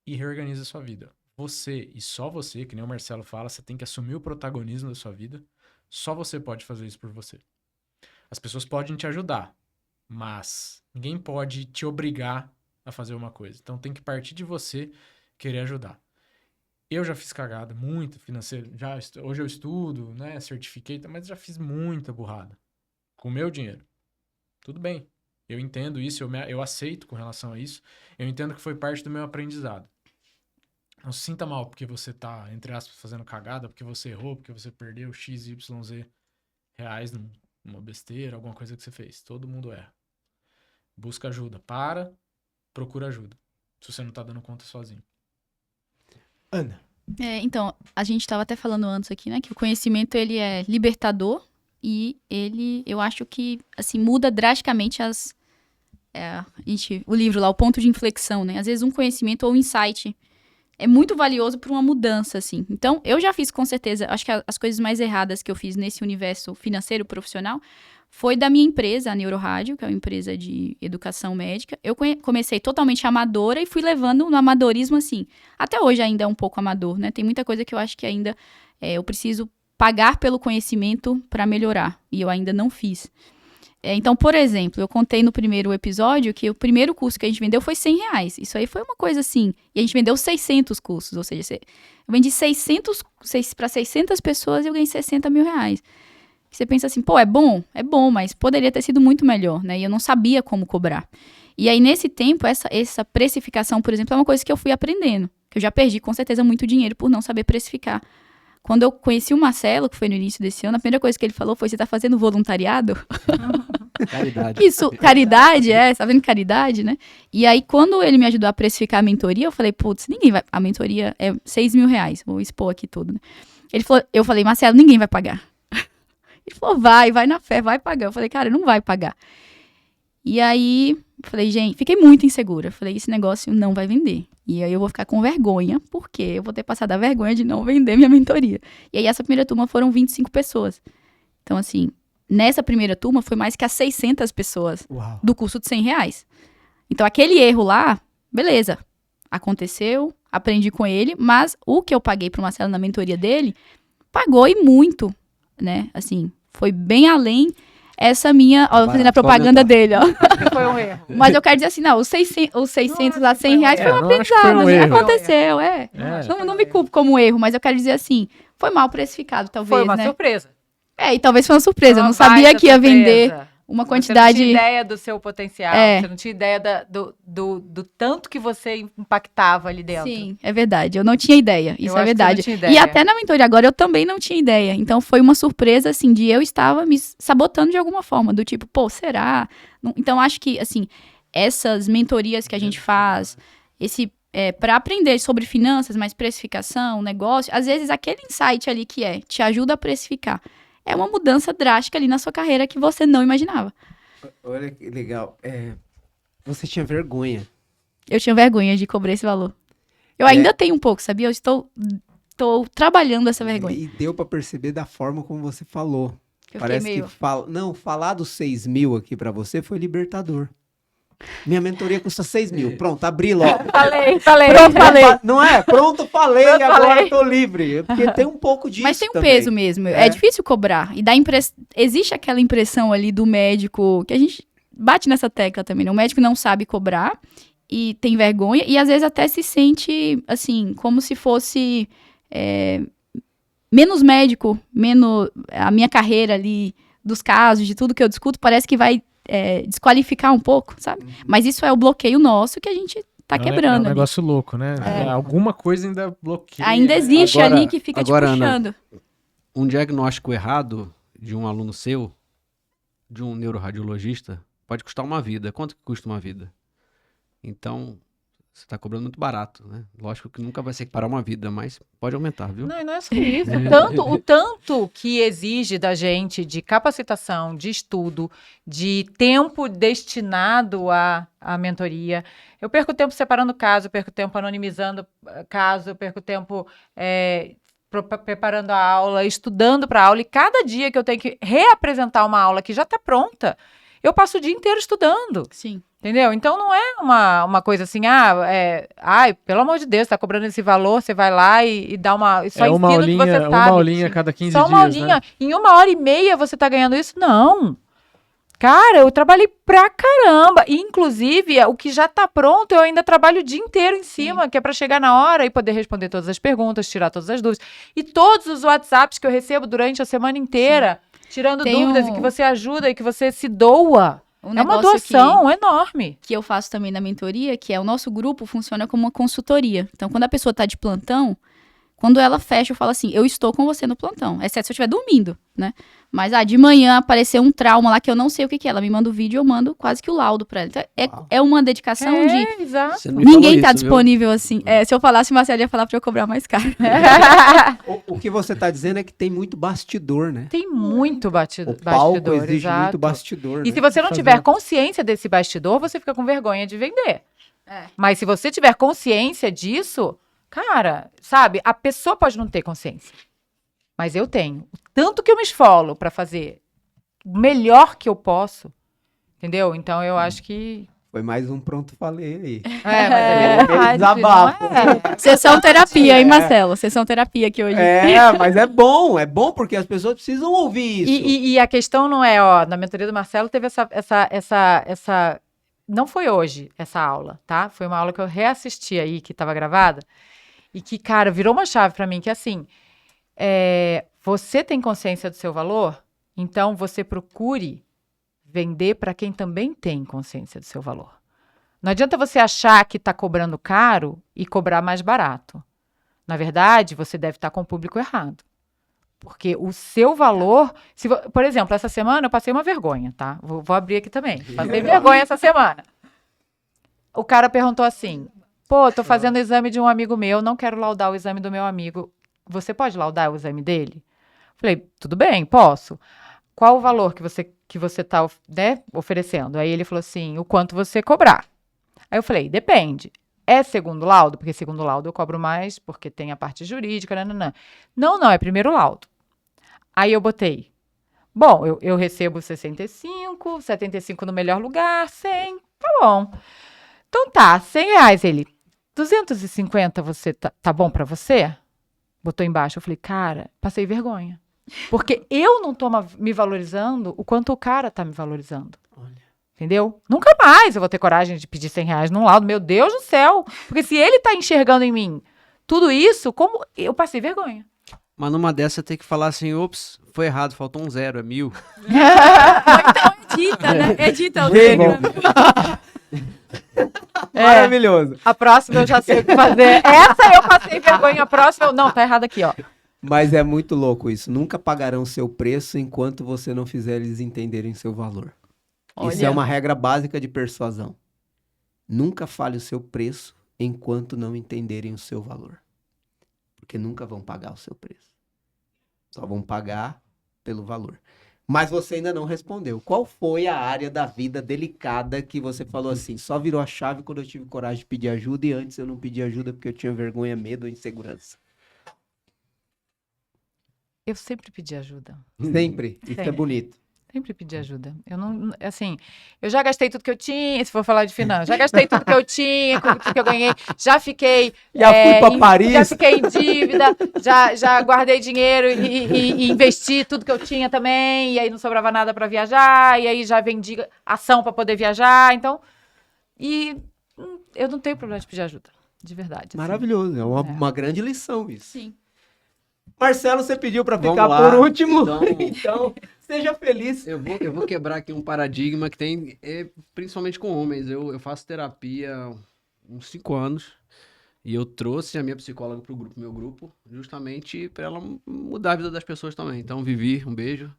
e reorganiza a sua vida. Você e só você, que nem o Marcelo fala, você tem que assumir o protagonismo da sua vida, só você pode fazer isso por você. As pessoas podem te ajudar, mas ninguém pode te obrigar a fazer uma coisa. Então tem que partir de você querer ajudar. Eu já fiz cagada, muito financeiro. Hoje eu estudo, né? Certifiquei, mas já fiz muita burrada. Com o meu dinheiro. Tudo bem. Eu entendo isso, eu aceito com relação a isso. Eu entendo que foi parte do meu aprendizado. Não se sinta mal porque você tá, entre aspas, fazendo cagada, porque você errou, porque você perdeu X, Y, Z reais numa besteira, alguma coisa que você fez. Todo mundo erra. Busca ajuda. Procura ajuda. Se você não tá dando conta sozinho. Ana. Então, a gente estava até falando antes aqui, né, que o conhecimento, ele é libertador e eu acho que, assim, muda drasticamente o livro lá, o ponto de inflexão, né? Às vezes um conhecimento ou um insight é muito valioso para uma mudança, assim. Então, eu já fiz, com certeza, acho que as coisas mais erradas que eu fiz nesse universo financeiro profissional foi da minha empresa, a Neurorádio, que é uma empresa de educação médica. Eu comecei totalmente amadora e fui levando no amadorismo, assim. Até hoje ainda é um pouco amador, né? Tem muita coisa que eu acho que ainda eu preciso pagar pelo conhecimento para melhorar. E eu ainda não fiz. Então, por exemplo, eu contei no primeiro episódio que o primeiro curso que a gente vendeu foi R$100. Isso aí foi uma coisa assim. E a gente vendeu 600 cursos. Ou seja, eu vendi 600 para 600 pessoas e eu ganhei R$60 mil. Você pensa assim, pô, é bom, mas poderia ter sido muito melhor, né? E eu não sabia como cobrar. E aí, nesse tempo, essa precificação, por exemplo, é uma coisa que eu fui aprendendo. Que eu já perdi, com certeza, muito dinheiro por não saber precificar. Quando eu conheci o Marcelo, que foi no início desse ano, a primeira coisa que ele falou foi, você tá fazendo voluntariado? Caridade. Isso, caridade, você tá vendo caridade, né? E aí, quando ele me ajudou a precificar a mentoria, eu falei, putz, a mentoria é R$6 mil, vou expor aqui tudo, né? Eu falei, Marcelo, ninguém vai pagar. Ele falou, vai na fé, vai pagar. Eu falei, cara, não vai pagar. E aí, falei, gente, fiquei muito insegura. Falei, esse negócio não vai vender. E aí eu vou ficar com vergonha, porque eu vou ter passado a vergonha de não vender minha mentoria. E aí essa primeira turma foram 25 pessoas. Então, assim, nessa primeira turma foi mais que as 600 pessoas do curso de R$100. Então, aquele erro lá, beleza, aconteceu, aprendi com ele, mas o que eu paguei pro Marcelo na mentoria dele, pagou e muito, né? Assim, foi bem além essa minha... Ó, fazendo a propaganda dele, ó. Foi um erro. Mas eu quero dizer assim, não, os 600 a R$100 foi um não acho que foi aprendizado, um né? erro. Aconteceu, Não me culpo como erro, mas eu quero dizer assim, foi mal precificado, talvez, Foi uma né? surpresa. E talvez foi uma surpresa. Eu Uma não sabia baita que ia surpresa. vender uma quantidade... Você não tinha ideia do seu potencial, você não tinha ideia do tanto que você impactava ali dentro. Sim, é verdade. Eu não tinha ideia. Isso Eu é acho que você verdade. não tinha ideia. E até na mentoria agora eu também não tinha ideia. Então foi uma surpresa, assim, de eu estava me sabotando de alguma forma. Do tipo, pô, será? Então acho que, assim, essas mentorias que a gente faz, para aprender sobre finanças, mais precificação, negócio, às vezes aquele insight ali que te ajuda a precificar. É uma mudança drástica ali na sua carreira que você não imaginava. Olha que legal. Você tinha vergonha. Eu tinha vergonha de cobrar esse valor. Eu ainda tenho um pouco, sabia? Eu estou estou trabalhando essa vergonha. E deu pra perceber da forma como você falou. Eu Parece fiquei meio... que não, falar dos 6 mil aqui pra você foi libertador. Minha mentoria custa 6 mil. Pronto, abri logo. Falei. Pronto, falei. Não é? Pronto, falei, Pronto, agora falei. tô livre. Porque tem um pouco disso Mas tem um também. peso mesmo. É difícil cobrar. E existe aquela impressão ali do médico, que a gente bate nessa tecla também, né? O médico não sabe cobrar e tem vergonha. E às vezes até se sente, assim, como se fosse menos médico, menos a minha carreira ali, dos casos, de tudo que eu discuto, parece que vai desqualificar um pouco, sabe? Mas isso é o bloqueio nosso que a gente tá quebrando. É um ali. negócio louco, né? Alguma coisa ainda bloqueia. Ainda existe Agora- ali que fica agora, te Ana, puxando. Um diagnóstico errado de um aluno seu, de um neuroradiologista, pode custar uma vida. Quanto que custa uma vida? Então, você está cobrando muito barato, né? Lógico que nunca vai se equiparar uma vida, mas pode aumentar, viu? Não, e não é só isso. O tanto que exige da gente de capacitação, de estudo, de tempo destinado à mentoria. Eu perco tempo separando caso, eu perco tempo anonimizando caso, eu perco tempo preparando a aula, estudando para a aula. E cada dia que eu tenho que reapresentar uma aula que já está pronta, eu passo o dia inteiro estudando. Sim. Entendeu? Então não é uma coisa assim, pelo amor de Deus, tá cobrando esse valor, você vai lá e dá uma. E só uma ensina aulinha, o que você sabe. uma aulinha a cada 15 só dias, uma aulinha. né? Em 1h30 você tá ganhando isso? Não. Cara, eu trabalhei pra caramba. E, inclusive, o que já tá pronto, eu ainda trabalho o dia inteiro em cima, que é pra chegar na hora e poder responder todas as perguntas, tirar todas as dúvidas. E todos os WhatsApps que eu recebo durante a semana inteira, tirando Tem dúvidas e que você ajuda e que você se doa. Um É uma negócio doação enorme. que eu faço também na mentoria, que é o nosso grupo funciona como uma consultoria. Então, quando a pessoa tá de plantão, quando ela fecha, eu falo assim, eu estou com você no plantão, exceto se eu estiver dormindo, né? Mas, de manhã apareceu um trauma lá que eu não sei o que é. Ela me manda o vídeo, eu mando quase que o laudo pra ela. Então, é uma dedicação de... Exato. Você não me falou Ninguém tá isso, viu? disponível assim. Se eu falasse, o Marcelo ia falar pra eu cobrar mais caro. O que você tá dizendo é que tem muito bastidor, né? Tem muito O palco bastidor, exige exato. muito bastidor, E né? se você não tiver consciência desse bastidor, você fica com vergonha de vender. Mas se você tiver consciência disso, cara, sabe, a pessoa pode não ter consciência. Mas eu tenho. O tanto que eu me esfolo pra fazer o melhor que eu posso, entendeu? Então eu acho que... Foi mais um pronto falei aí. Mas é verdade, Desabafo. não é? Sessão terapia, hein, Marcelo? Sessão terapia aqui hoje. Mas é bom porque as pessoas precisam ouvir isso. E a questão não é, na mentoria do Marcelo teve essa... Não foi hoje essa aula, tá? Foi uma aula que eu reassisti aí, que estava gravada, e que, cara, virou uma chave pra mim, que assim, você tem consciência do seu valor, então você procure vender para quem também tem consciência do seu valor. Não adianta você achar que está cobrando caro e cobrar mais barato. Na verdade, você deve estar com o público errado. Porque o seu valor... Por exemplo, essa semana eu passei uma vergonha, tá? Vou abrir aqui também. Passei vergonha essa semana. O cara perguntou assim, tô fazendo o exame de um amigo meu, não quero laudar o exame do meu amigo. Você pode laudar o exame dele? Falei, tudo bem, posso. Qual o valor que você está oferecendo? Aí ele falou assim, o quanto você cobrar. Aí eu falei, depende. É segundo laudo? Porque segundo laudo eu cobro mais, porque tem a parte jurídica, Não, é primeiro laudo. Aí eu botei, bom, eu recebo 65, 75 no melhor lugar, 100, tá bom. Então tá, R$100. Ele, 250 você tá bom pra você? Botou embaixo, eu falei, cara, passei vergonha. Porque eu não tô me valorizando o quanto o cara tá me valorizando. Olha. Entendeu? Nunca mais eu vou ter coragem de pedir R$100 num laudo. Meu Deus do céu! Porque se ele tá enxergando em mim tudo isso, como eu passei vergonha. Mas numa dessa você tem que falar assim, ops, foi errado, faltou um 0, é 1.000. Edita, né? Edita o Gênio. Maravilhoso. A próxima eu já sei o que fazer. Essa eu passei vergonha. A próxima não, tá errado aqui, ó. Mas é muito louco isso. Nunca pagarão seu preço enquanto você não fizer eles entenderem seu valor. Isso é uma regra básica de persuasão. Nunca fale o seu preço enquanto não entenderem o seu valor. Porque nunca vão pagar o seu preço. Só vão pagar pelo valor. Mas você ainda não respondeu. Qual foi a área da vida delicada que você falou assim, só virou a chave quando eu tive coragem de pedir ajuda e antes eu não pedi ajuda porque eu tinha vergonha, medo ou insegurança? Eu sempre pedi ajuda. Sempre. Isso é Sempre. bonito. Sempre pedi ajuda. Eu não, assim, eu já gastei tudo que eu tinha, se for falar de finanças, já gastei tudo que eu tinha, tudo que eu ganhei, já fiquei... Já fui pra Paris. Já fiquei em dívida, já guardei dinheiro e investi tudo que eu tinha também, e aí não sobrava nada para viajar, e aí já vendi ação para poder viajar, então... E eu não tenho problema de pedir ajuda, de verdade. assim. Maravilhoso. É uma grande lição isso. Sim. Marcelo, você pediu pra Vamos ficar lá. por último. Então, Então, seja feliz. eu vou quebrar aqui um paradigma que tem, principalmente com homens. Eu faço terapia há uns 5 anos e eu trouxe a minha psicóloga pro meu grupo, justamente para ela mudar a vida das pessoas também. Então, Vivi, um beijo.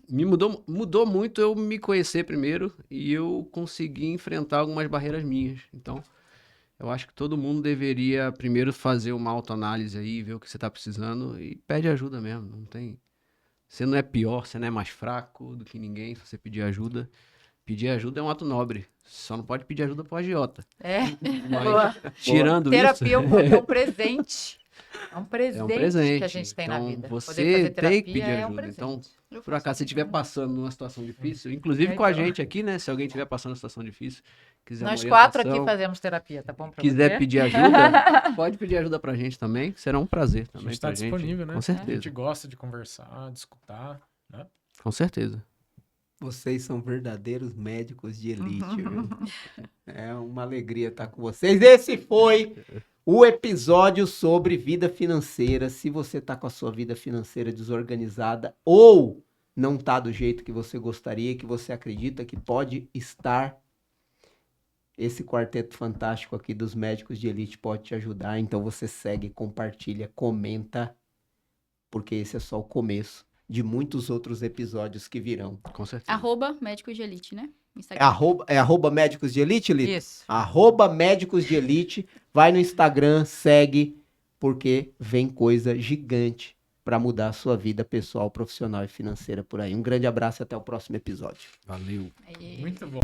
Me mudou muito eu me conhecer primeiro e eu consegui enfrentar algumas barreiras minhas. Então, eu acho que todo mundo deveria primeiro fazer uma autoanálise aí, ver o que você tá precisando e pede ajuda mesmo. Não tem... Você não é pior, você não é mais fraco do que ninguém se você pedir ajuda. Pedir ajuda é um ato nobre. Só não pode pedir ajuda pro agiota. Boa. Tirando Terapia isso... é um presente. É um presente, É um presente. que a gente tem na Então, vida. você Poder fazer tem que terapia pedir é um ajuda. presente. Então, por acaso, se estiver passando numa situação difícil, inclusive com a gente aqui, né? Se alguém estiver passando numa situação difícil, quiser Nós uma 4 aqui orientação, fazemos terapia, tá bom pra quiser você? pedir ajuda, pode pedir ajuda pra gente também, que será um prazer A também gente tá pra gente. disponível, né? Com A certeza, gente gosta de conversar, de escutar, né? com certeza. Vocês são verdadeiros médicos de elite, viu? É uma alegria estar com vocês. Esse foi o episódio sobre vida financeira. Se você está com a sua vida financeira desorganizada ou não está do jeito que você gostaria, que você acredita que pode estar, esse quarteto fantástico aqui dos médicos de elite pode te ajudar. Então você segue, compartilha, comenta, porque esse é só o começo de muitos outros episódios que virão. Com certeza. @médicos de elite, né? É Instagram. arroba médicos de elite, Lito? Isso. @ médicos de elite. Vai no Instagram, segue, porque vem coisa gigante para mudar a sua vida pessoal, profissional e financeira por aí. Um grande abraço e até o próximo episódio. Valeu. Aí. Muito bom.